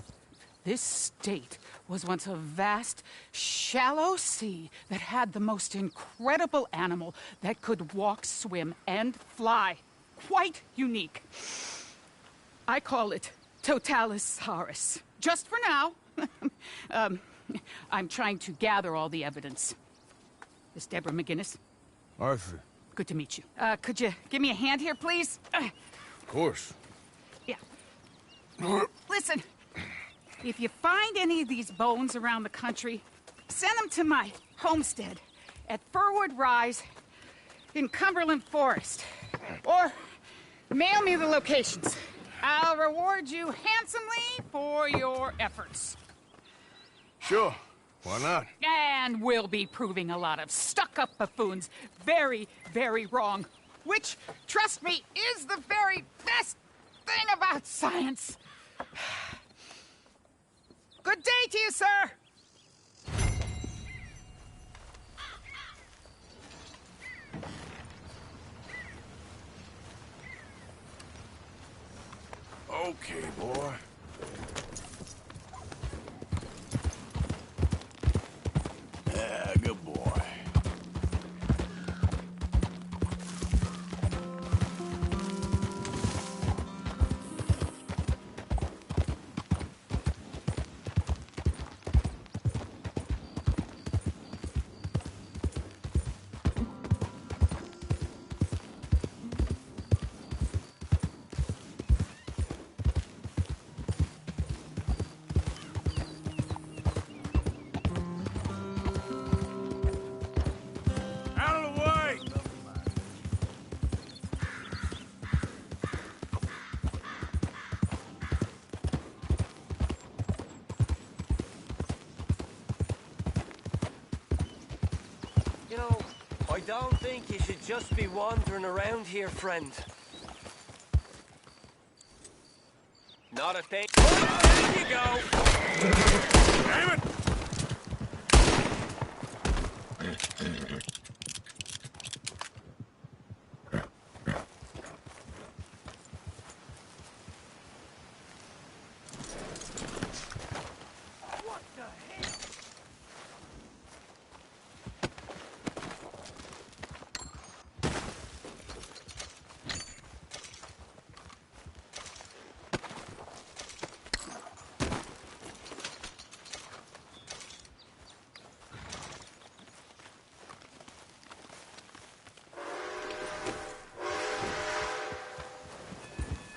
This state was once a vast, shallow sea that had the most incredible animal that could walk, swim, and fly. quite unique. I call it Totalis Haris. Just for now. I'm trying to gather all the evidence. Miss Deborah McGinnis. Arthur. Good to meet you. Could you give me a hand here, please? Of course. Yeah. Listen, if you find any of these bones around the country, send them to my homestead at Furwood Rise in Cumberland Forest. Or mail me the locations. I'll reward you handsomely for your efforts. Sure. Why not? And we'll be proving a lot of stuck-up buffoons very, very wrong. Which, trust me, is the very best thing about science. Good day to you, sir. Okay, boy. Yeah, good boy. You know, I don't think you should just be wandering around here, friend. Not a thing. There you go! Damn it!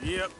Yep.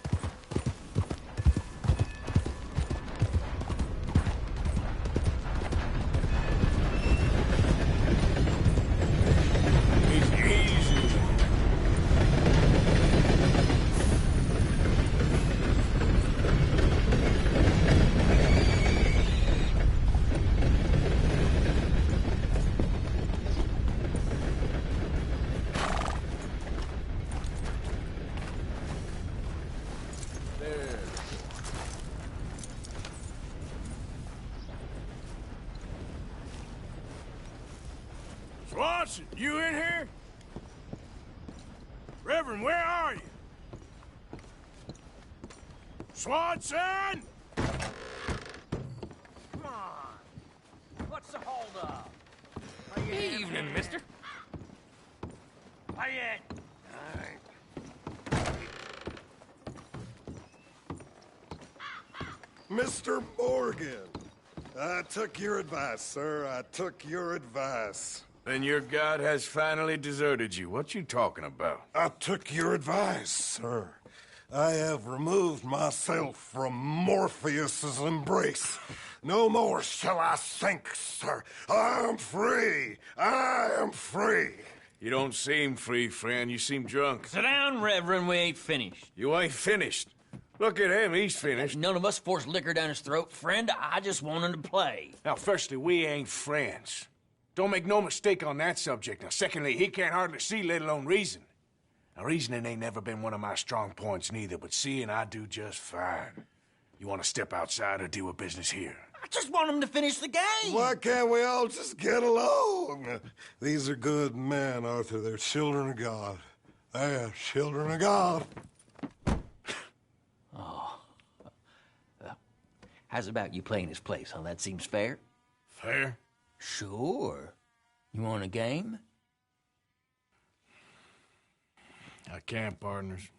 Swanson, you in here? Reverend, where are you? Swanson! Come on. What's the holdup? Evening, mister. Quiet. Mr. Morgan, I took your advice, sir. I took your advice. Then your god has finally deserted you. What you talking about? I took your advice, sir. I have removed myself from Morpheus's embrace. No more shall I sink, sir. I am free. I am free. You don't seem free, friend. You seem drunk. Sit down, Reverend. We ain't finished. You ain't finished. Look at him. He's finished. None of us forced liquor down his throat. Friend, I just want him to play. Now, firstly, we ain't friends. Don't make no mistake on that subject. Now, secondly, he can't hardly see, let alone reason. Now, reasoning ain't never been one of my strong points neither, but seeing I do just fine. You want to step outside or deal with business here? I just want him to finish the game. Why can't we all just get along? These are good men, Arthur. They're children of God. They're children of God. Oh. How's about you playing his place, huh? That seems fair? Fair? Sure. You want a game? I can't, partners.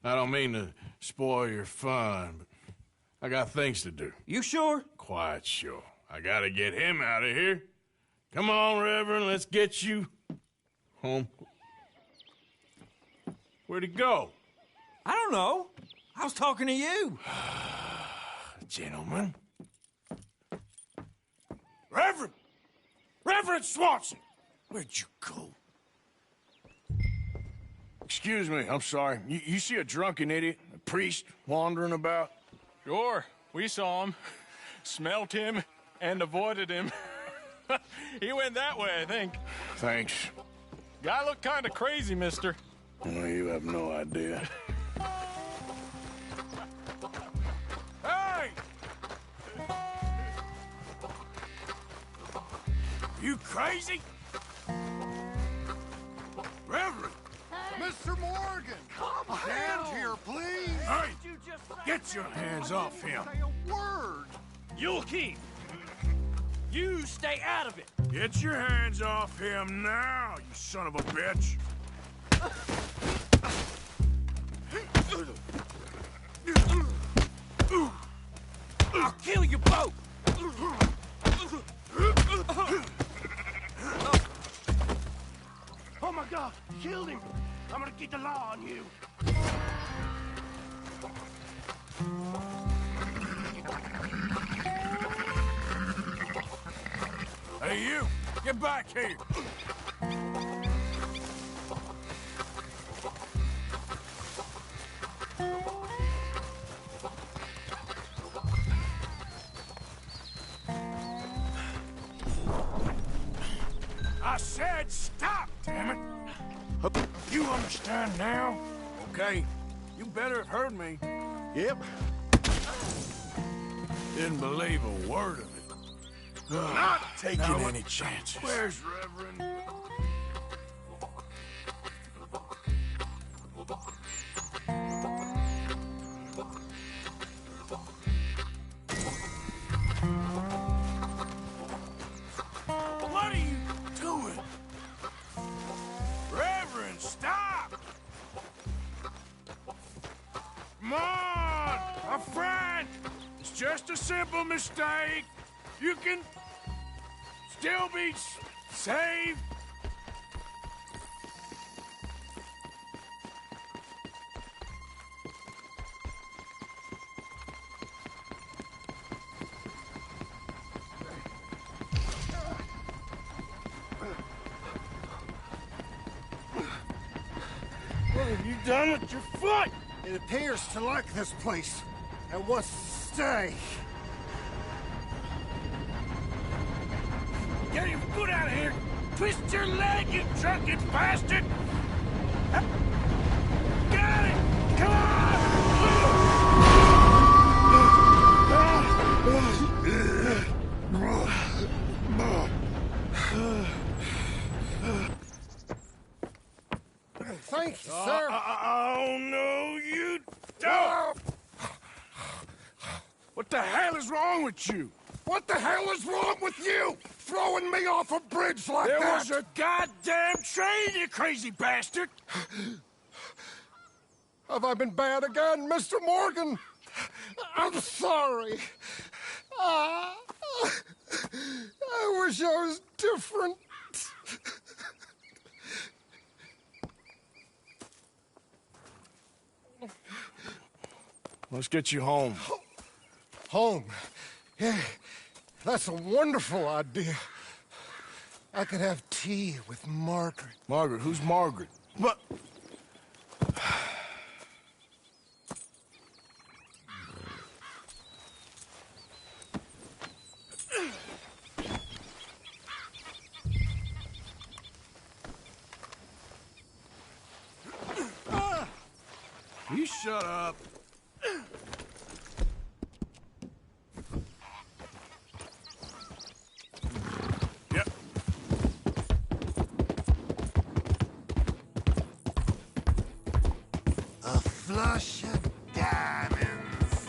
I don't mean to spoil your fun, but I got things to do. You sure? Quite sure. I gotta get him out of here. Come on, Reverend, let's get you home. Where'd he go? I don't know. I was talking to you. Gentlemen. Reverend! Reverend Swanson! Where'd you go? Excuse me, I'm sorry. You see a drunken idiot, a priest, wandering about? Sure, we saw him, smelt him, and avoided him. He went that way, I think. Thanks. Guy looked kind of crazy, mister. Well, you have no idea. Hey! You crazy? Reverend! Mr. Morgan! Come hand here, please! Hey! Get your hands off him! Say a word! You'll keep. You stay out of it. Get your hands off him now, you son of a bitch! I'll kill you both! Oh my God, you killed him! I'm gonna get the law on you. Hey, you! Get back here! I said stop, damn it! You understand now? Okay. You better have heard me. Yep. Didn't believe a word of it. Not taking any chances. Where's Reverend? What are you doing? Reverend, stop! Come on, my friend! It's just a simple mistake. You can still be saved. What have you done with your foot? It appears to like this place and wants to stay. Get your foot out of here! Twist your leg, you drunken bastard! Got it! Come Thank you, sir. Oh, no, you don't! What the hell is wrong with you? What the hell is wrong with you? Throwing me off a bridge like There that? was a goddamn train, you crazy bastard! Have I been bad again, Mr. Morgan? I'm sorry. I wish I was different. Let's get you home. Home? Yeah, that's a wonderful idea. I could have tea with Margaret. Margaret? Who's Margaret? What? You shut up. Yep. A flush of diamonds.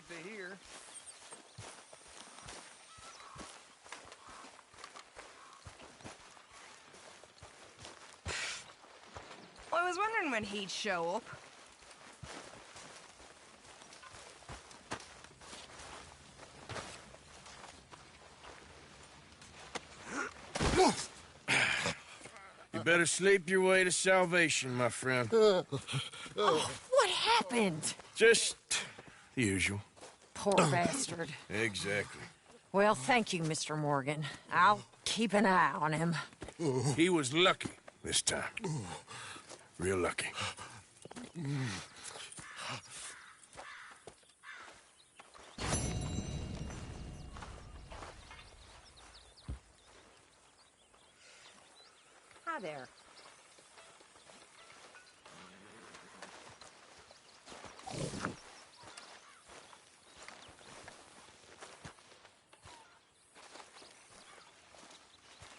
to hear. Well, I was wondering when he'd show up. You better sleep your way to salvation, my friend. Oh, what happened? Just the usual. Poor bastard. Exactly. Well, thank you, Mr. Morgan. I'll keep an eye on him. He was lucky this time. Real lucky. Hi there.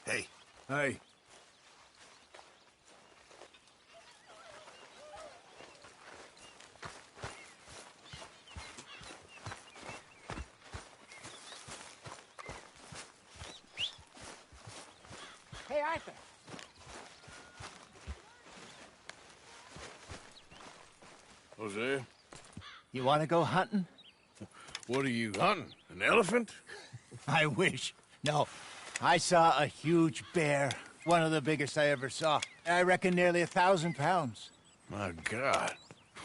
Hey. Hey. Hey, Arthur. Hosea? You want to go hunting? What are you hunting? An elephant? I wish. No. I saw a huge bear. One of the biggest I ever saw. I reckon nearly 1,000 pounds. My God.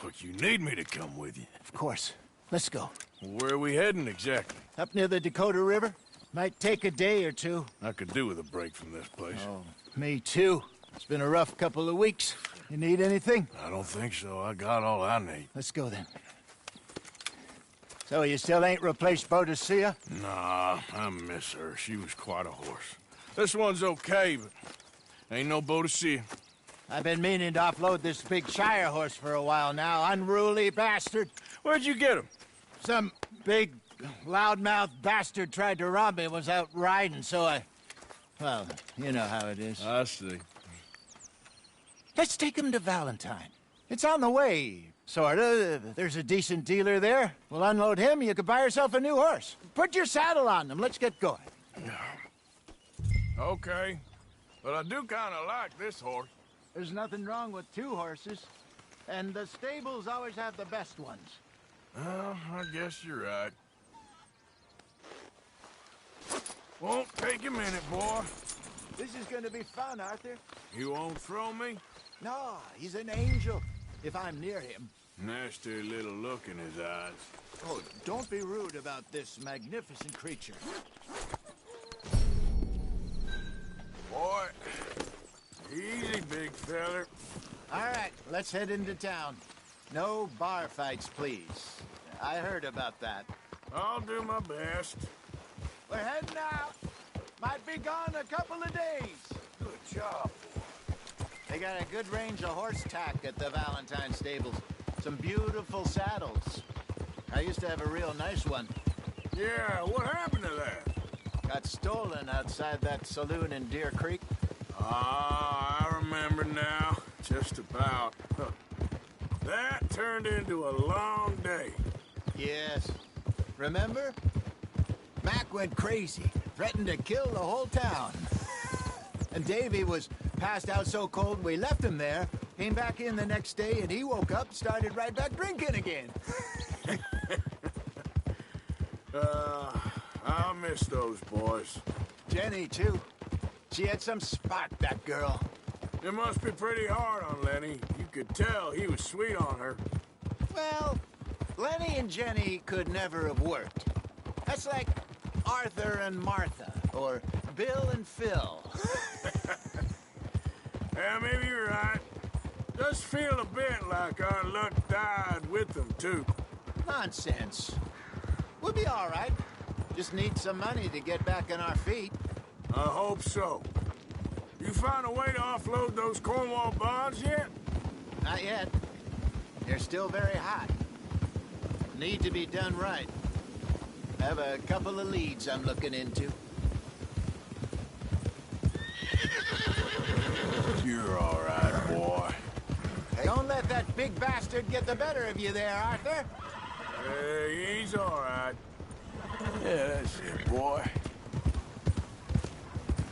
But you need me to come with you. Of course. Let's go. Where are we heading exactly? Up near the Dakota River. Might take a day or two. I could do with a break from this place. Oh, me too. It's been a rough couple of weeks. You need anything? I don't think so. I got all I need. Let's go then. So you still ain't replaced Boadicea? Nah, I miss her. She was quite a horse. This one's okay, but ain't no Boadicea. I've been meaning to offload this big Shire horse for a while now. Unruly bastard. Where'd you get him? Some big, loudmouth bastard tried to rob me and was out riding, so I... Well, you know how it is. I see. Let's take him to Valentine. It's on the way, sorta. There's a decent dealer there. We'll unload him, you could buy yourself a new horse. Put your saddle on them, let's get going. Okay. But I do kind of like this horse. There's nothing wrong with two horses. And the stables always have the best ones. Well, I guess you're right. Won't take a minute, boy. This is gonna be fun, Arthur. You won't throw me? No, he's an angel. If I'm near him. Nasty little look in his eyes. Oh, don't be rude about this magnificent creature. Boy, easy, big feller. All right, let's head into town. No bar fights, please. I heard about that. I'll do my best. We're heading out. Might be gone a couple of days. Good job. They got a good range of horse tack at the Valentine stables. Some beautiful saddles. I used to have a real nice one. Yeah, what happened to that? Got stolen outside that saloon in Deer Creek. Ah, I remember now. Just about. That turned into a long day. Yes. Remember? Mac went crazy. Threatened to kill the whole town. And Davy was passed out so cold we left him there. Came back in the next day and he woke up, started right back drinking again. I'll miss those boys. Jenny, too. She had some spark, that girl. It must be pretty hard on Lenny. You could tell he was sweet on her. Well, Lenny and Jenny could never have worked. That's like Arthur and Martha, or Bill and Phil. Yeah, maybe you're right. Does feel a bit like our luck died with them, too. Nonsense. We'll be all right. Just need some money to get back on our feet. I hope so. You found a way to offload those Cornwall bonds yet? Not yet. They're still very hot. Need to be done right. I have a couple of leads I'm looking into. You're all right, boy. Don't let that big bastard get the better of you there, Arthur. He's all right. Yeah, that's it, boy.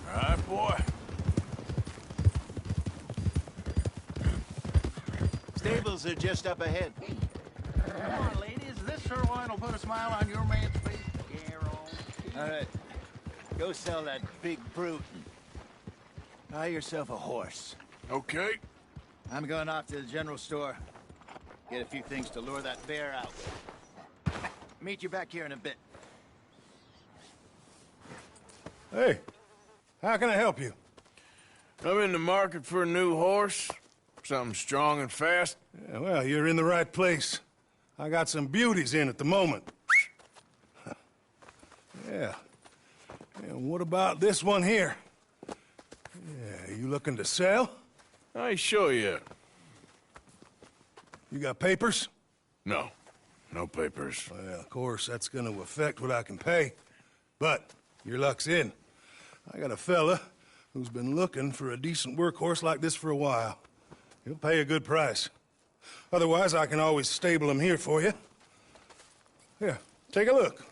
All right, boy. Stables are just up ahead. Come on, ladies. This sirloin will put a smile on your man's face. All right. Go sell that big brute and buy yourself a horse. Okay. I'm going off to the general store. Get a few things to lure that bear out with. Meet you back here in a bit. Hey, how can I help you? I'm in the market for a new horse. Something strong and fast. Yeah, well, you're in the right place. I got some beauties in at the moment. Yeah. And what about this one here? Yeah, you looking to sell? I ain't sure yet. You got papers? No. No papers. Well, of course, that's gonna affect what I can pay. But your luck's in. I got a fella who's been looking for a decent workhorse like this for a while. He'll pay a good price. Otherwise, I can always stable him here for you. Here, take a look.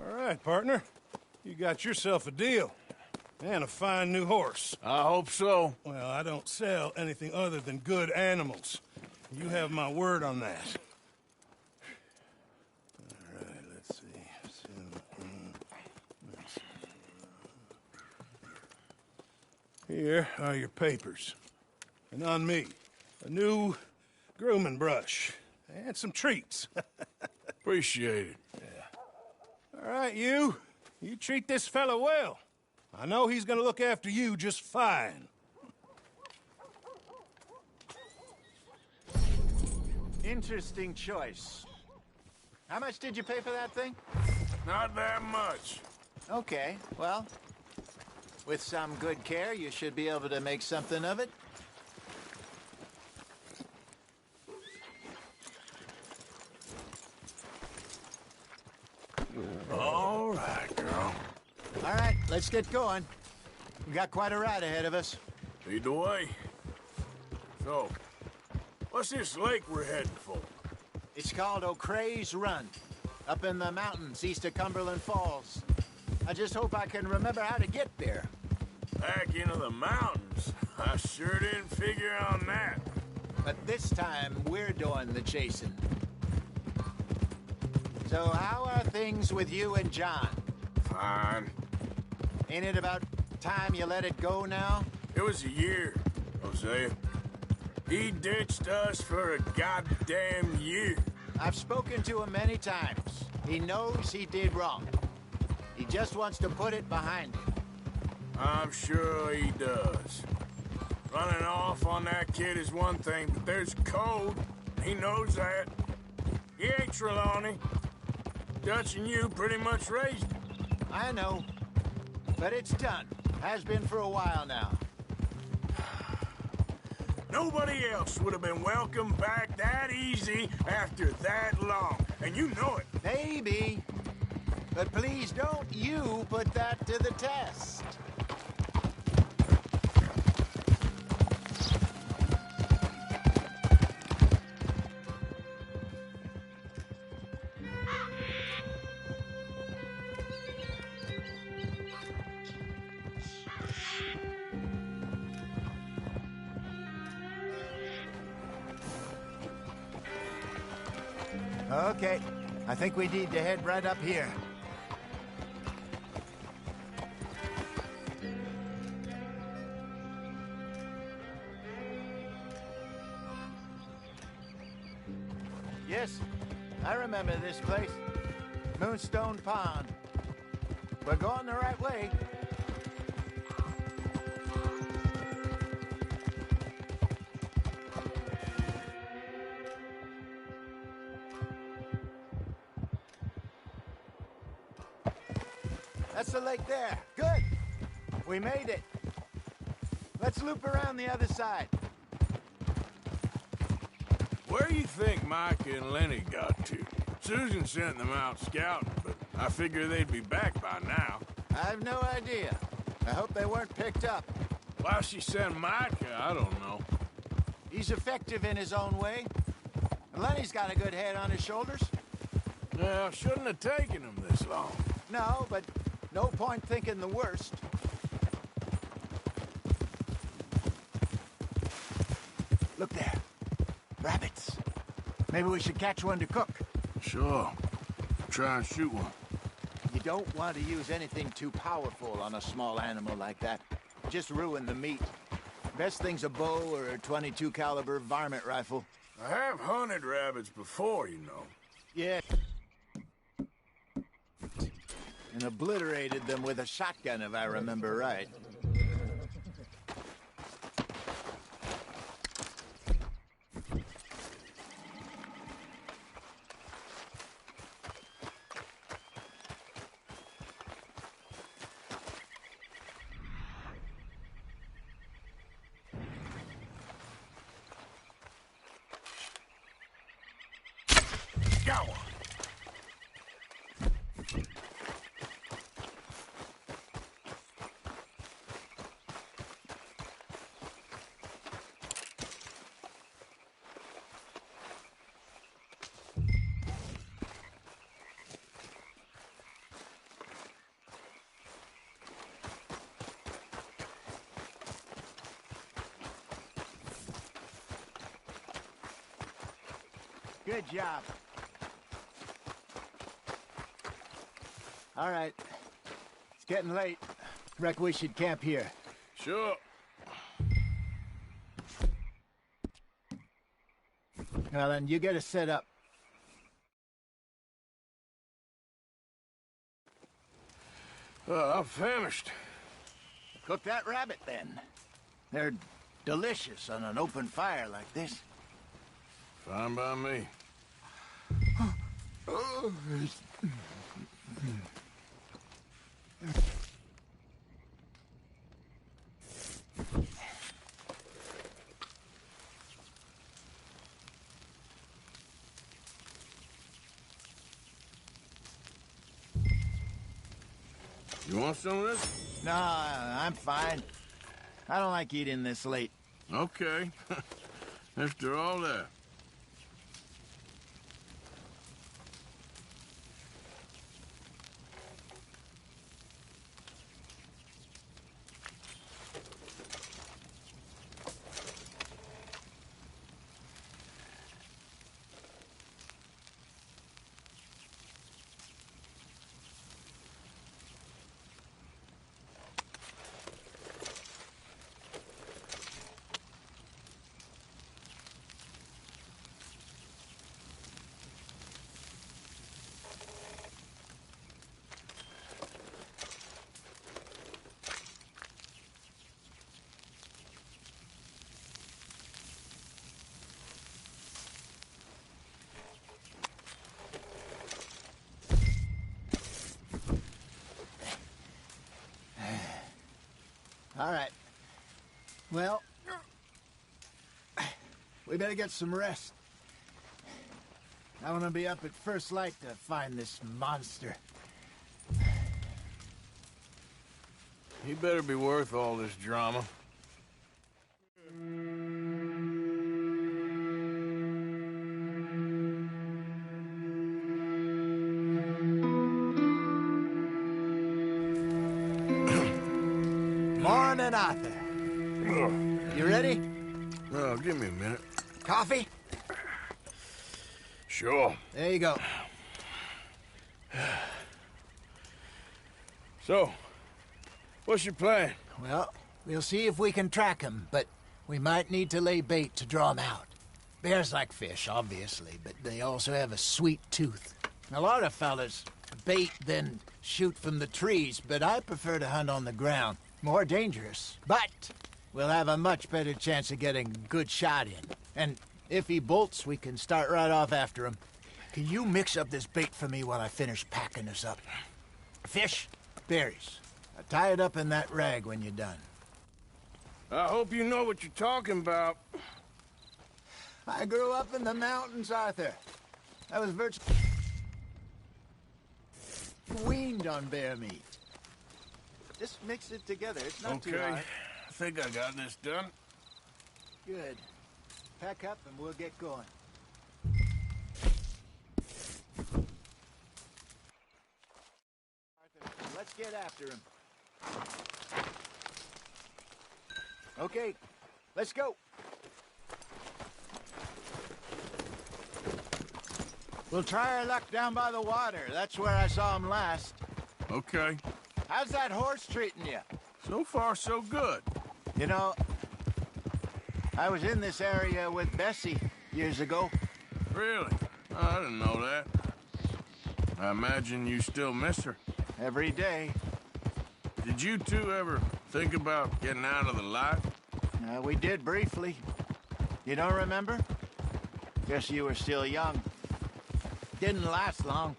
All right, partner. You got yourself a deal. And a fine new horse. I hope so. Well, I don't sell anything other than good animals. You have my word on that. All right, let's see. Here are your papers. And on me, a new grooming brush. And some treats. Appreciate it. All right, you treat this fella well. I know he's gonna look after you just fine. Interesting choice. How much did you pay for that thing? Not that much. Okay, well, with some good care, you should be able to make something of it. All right, girl. All right, let's get going. We got quite a ride ahead of us. Lead the way. So, what's this lake we're heading for? It's called O'Creagh's Run, up in the mountains east of Cumberland Falls. I just hope I can remember how to get there. Back into the mountains? I sure didn't figure on that. But this time, we're doing the chasing. So how are things with you and John? Fine. Ain't it about time you let it go now? It was a year, Hosea. He ditched us for a goddamn year. I've spoken to him many times. He knows he did wrong. He just wants to put it behind him. I'm sure he does. Running off on that kid is one thing, but there's code. He knows that. He ain't Trelawney. Dutch and you pretty much raised him. I know. But it's done. Has been for a while now. Nobody else would have been welcomed back that easy after that long. And you know it. Maybe. But please don't you put that to the test. Okay, I think we need to head right up here. Yes, I remember this place. Moonstone Pond. We're going the right way. That's the lake there. Good. We made it. Let's loop around the other side. Where do you think Mike and Lenny got to? Susan sent them out scouting, but I figure they'd be back by now. I've no idea. I hope they weren't picked up. Why she sent Mike, I don't know. He's effective in his own way. And Lenny's got a good head on his shoulders. Well, shouldn't have taken him this long. No, but no point thinking the worst. Look there. Rabbits. Maybe we should catch one to cook. Sure. Try and shoot one. You don't want to use anything too powerful on a small animal like that. Just ruin the meat. Best thing's a bow or a .22 caliber varmint rifle. I have hunted rabbits before, you know. Yeah. And obliterated them with a shotgun, if I remember right. Got one. Good job. All right. It's getting late. Reckon we should camp here. Sure. Well, then, you get us set up. I'm famished. Cook that rabbit, then. They're delicious on an open fire like this. Fine by me. You want some of this? No, I'm fine. I don't like eating this late. Okay. After all that. All right. Well, we better get some rest. I want to be up at first light to find this monster. He better be worth all this drama. Morning, Arthur. You ready? Well, give me a minute. Coffee? Sure. There you go. So, what's your plan? Well, we'll see if we can track him, but we might need to lay bait to draw him out. Bears like fish, obviously, but they also have a sweet tooth. A lot of fellas bait, then shoot from the trees, but I prefer to hunt on the ground. More dangerous, but we'll have a much better chance of getting a good shot in. And if he bolts, we can start right off after him. Can you mix up this bait for me while I finish packing this up? Fish, berries. Tie it up in that rag when you're done. I hope you know what you're talking about. I grew up in the mountains, Arthur. I was virtually weaned on bear meat. Just mix it together. It's not too hard. I think I got this done. Good. Pack up and we'll get going. Arthur, let's get after him. Okay, let's go. We'll try our luck down by the water. That's where I saw him last. Okay. How's that horse treating you? So far, so good. You know, I was in this area with Bessie years ago. Really? Oh, I didn't know that. I imagine you still miss her. Every day. Did you two ever think about getting out of the life? We did briefly. You don't remember? Guess you were still young. Didn't last long.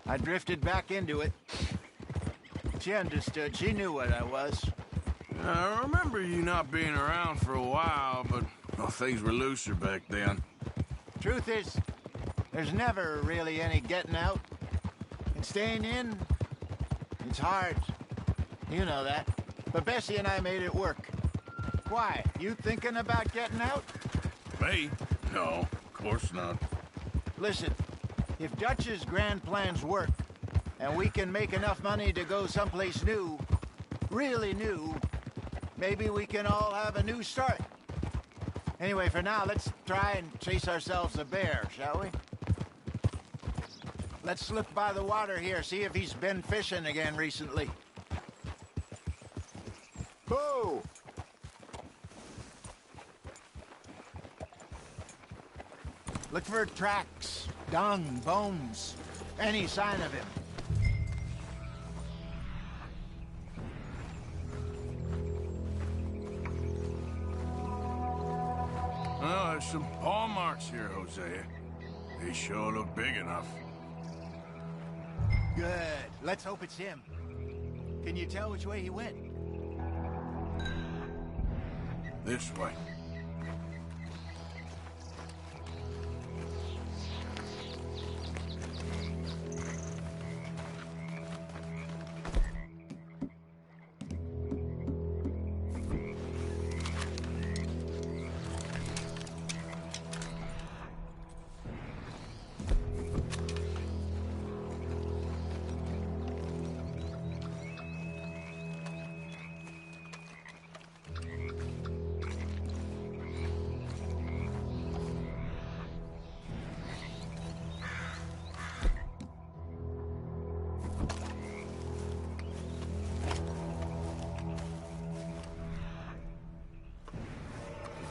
I drifted back into it. She understood. She knew what I was. I remember you not being around for a while, but well, things were looser back then. Truth is, there's never really any getting out. And staying in, it's hard. You know that. But Bessie and I made it work. Why? You thinking about getting out? Me? No, of course not. Listen, if Dutch's grand plans work, and we can make enough money to go someplace new, really new, maybe we can all have a new start. Anyway, for now, let's try and chase ourselves a bear, shall we? Let's slip by the water here, see if he's been fishing again recently. Whoa! Look for tracks, dung, bones, any sign of him. Oh, there's some paw marks here, Hosea. They sure look big enough. Good. Let's hope it's him. Can you tell which way he went? This way.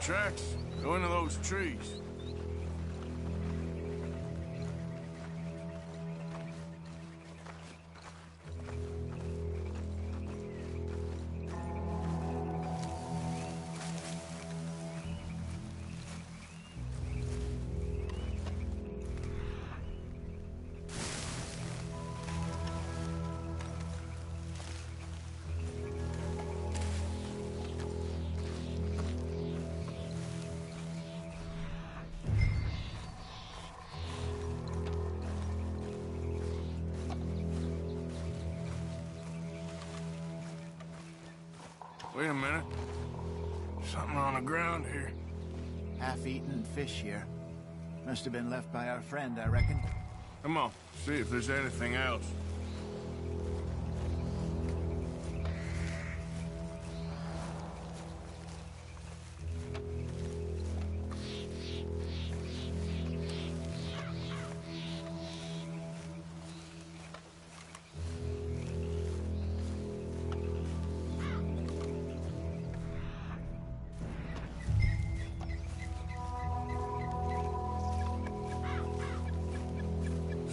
Tracks go into those trees. Wait a minute. Something on the ground here. Half-eaten fish here. Must have been left by our friend, I reckon. Come on, see if there's anything else.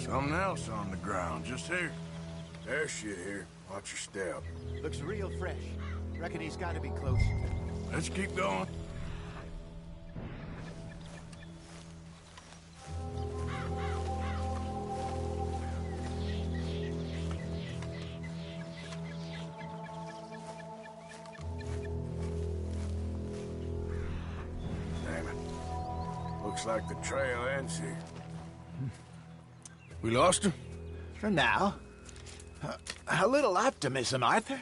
Something else on the ground, just here. There's shit here. Watch your step. Looks real fresh. Reckon he's gotta be close. Let's keep going. Damn it. Looks like the trail ends here. We lost him? For now. A little optimism, Arthur.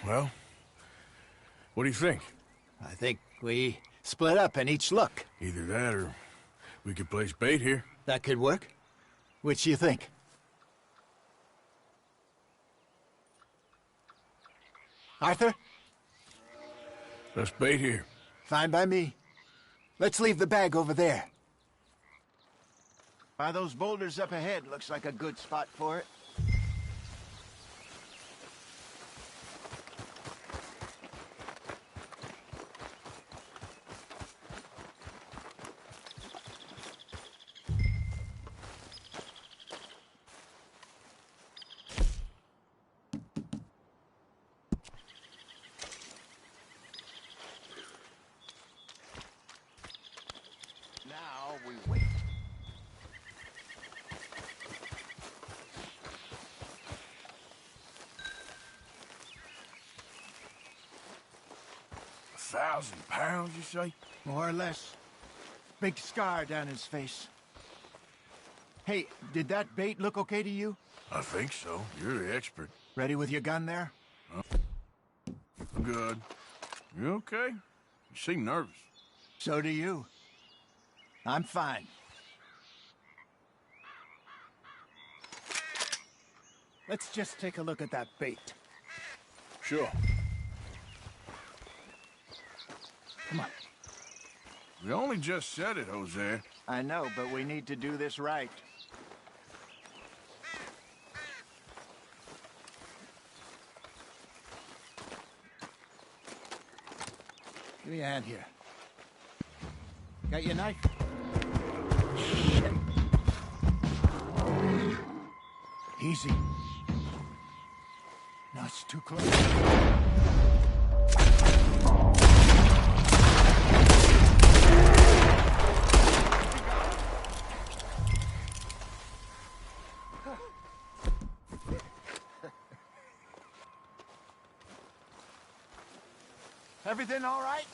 Well, what do you think? I think we split up and each look. Either that or we could place bait here. That could work. Which you think? Arthur? Let's bait here. Fine by me. Let's leave the bag over there. By those boulders up ahead, looks like a good spot for it. Now we wait. £1,000, you say? More or less. Big scar down his face. Hey, did that bait look okay to you? I think so. You're the expert. Ready with your gun there? Good. You okay? You seem nervous. So do you. I'm fine. Let's just take a look at that bait. Sure. Come on. We only just said it, Jose. I know, but we need to do this right. Give me a hand here. Got your knife? Shit. Easy. No, it's too close. Everything all right?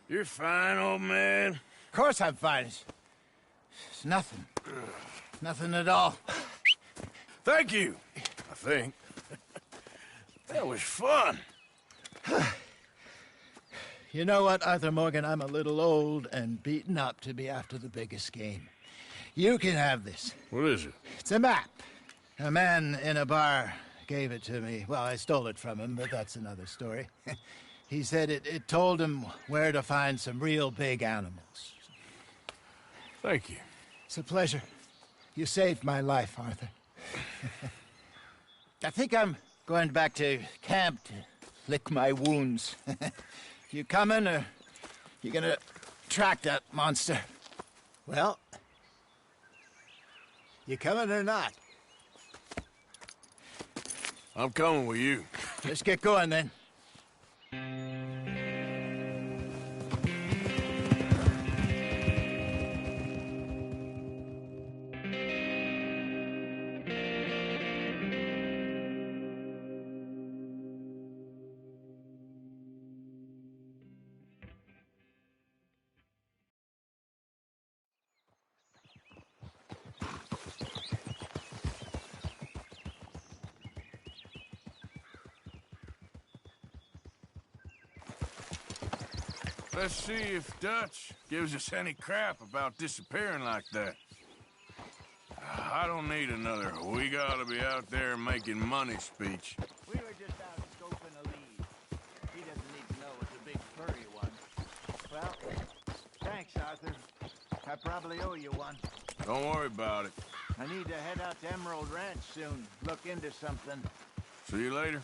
You're fine, old man. Of course I'm fine. It's nothing. Nothing at all. Thank you, I think. That was fun. You know what, Arthur Morgan? I'm a little old and beaten up to be after the biggest game. You can have this. What is it? It's a map. A man in a bar gave it to me. Well, I stole it from him, but that's another story. He said it told him where to find some real big animals. Thank you. It's a pleasure. You saved my life, Arthur. I think I'm going back to camp to lick my wounds. You coming, or you gonna track that monster? Well, you coming or not? I'm coming with you. Let's get going, then. Let's see if Dutch gives us any crap about disappearing like that. I don't need another "we gotta be out there making money" speech. We were just out scoping a lead. He doesn't need to know it's a big furry one. Well, thanks, Arthur. I probably owe you one. Don't worry about it. I need to head out to Emerald Ranch soon. Look into something. See you later.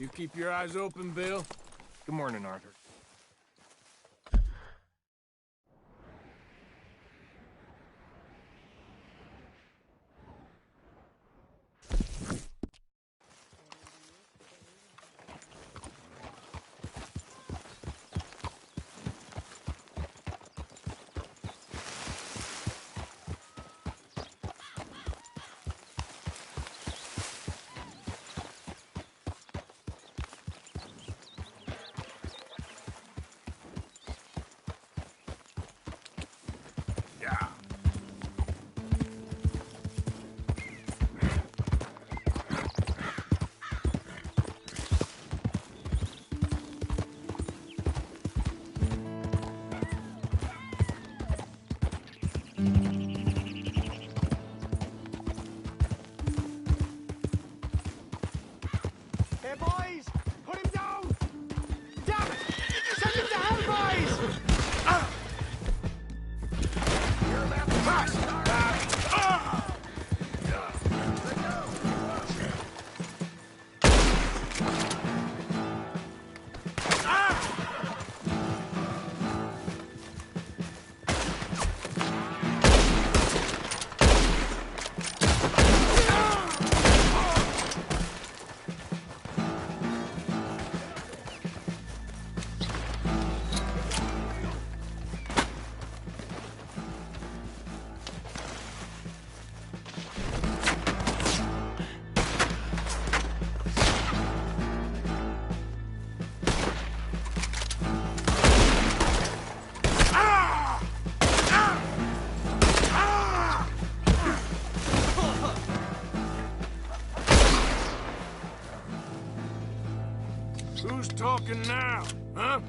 You keep your eyes open, Bill? Good morning, Arthur. Hey, boys! Put him down! Damn it! Send him to hell, boys! You're that Who's talking now, huh?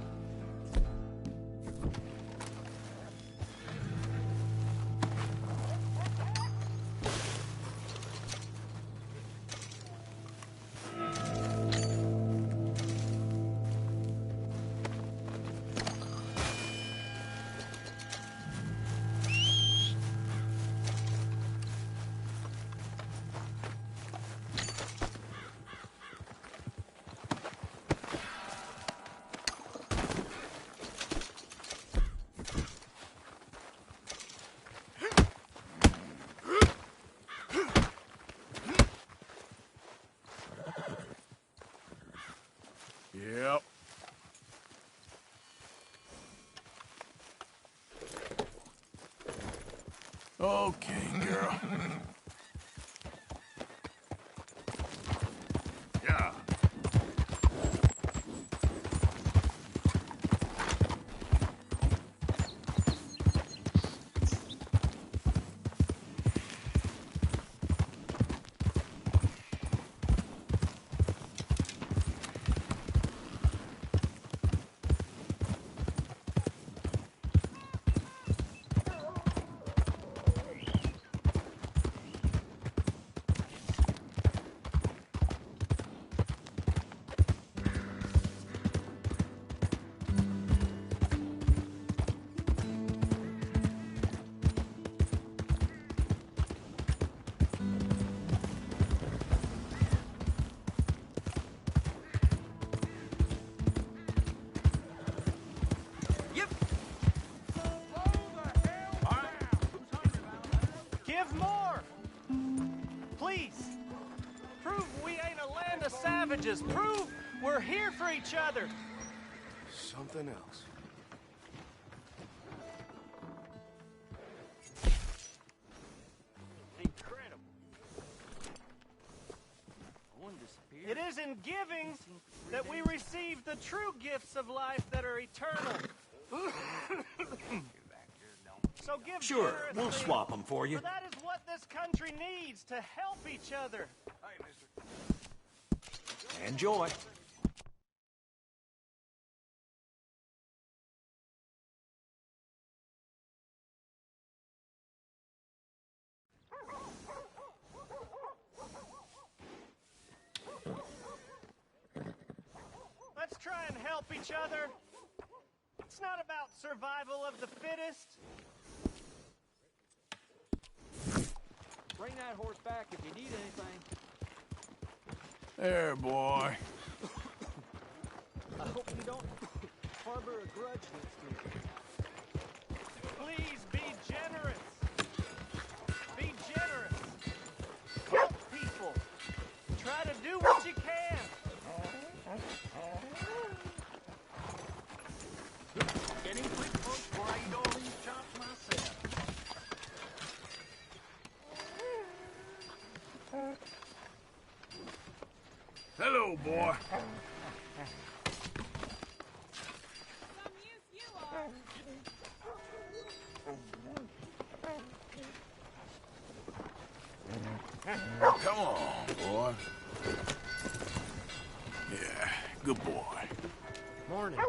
Yep. Okay, girl. Yeah. Give more! Please! Prove we ain't a land of savages! Prove we're here for each other! Something else. Incredible. It is in giving that we receive the true gifts of life that are eternal. So give Sure, generously, we'll swap them for you. For that is what this country needs to help each other. Enjoy. Let's try and help each other. It's not about survival of the fittest. Bring that horse back if you need anything. There, boy. don't harbor a grudge against me. Please be generous. Be generous. Help people. Try to do what you can. Getting quick, folks, before I eat all these chops myself. Hello, boy. Come on, boy. Yeah, good boy. Morning.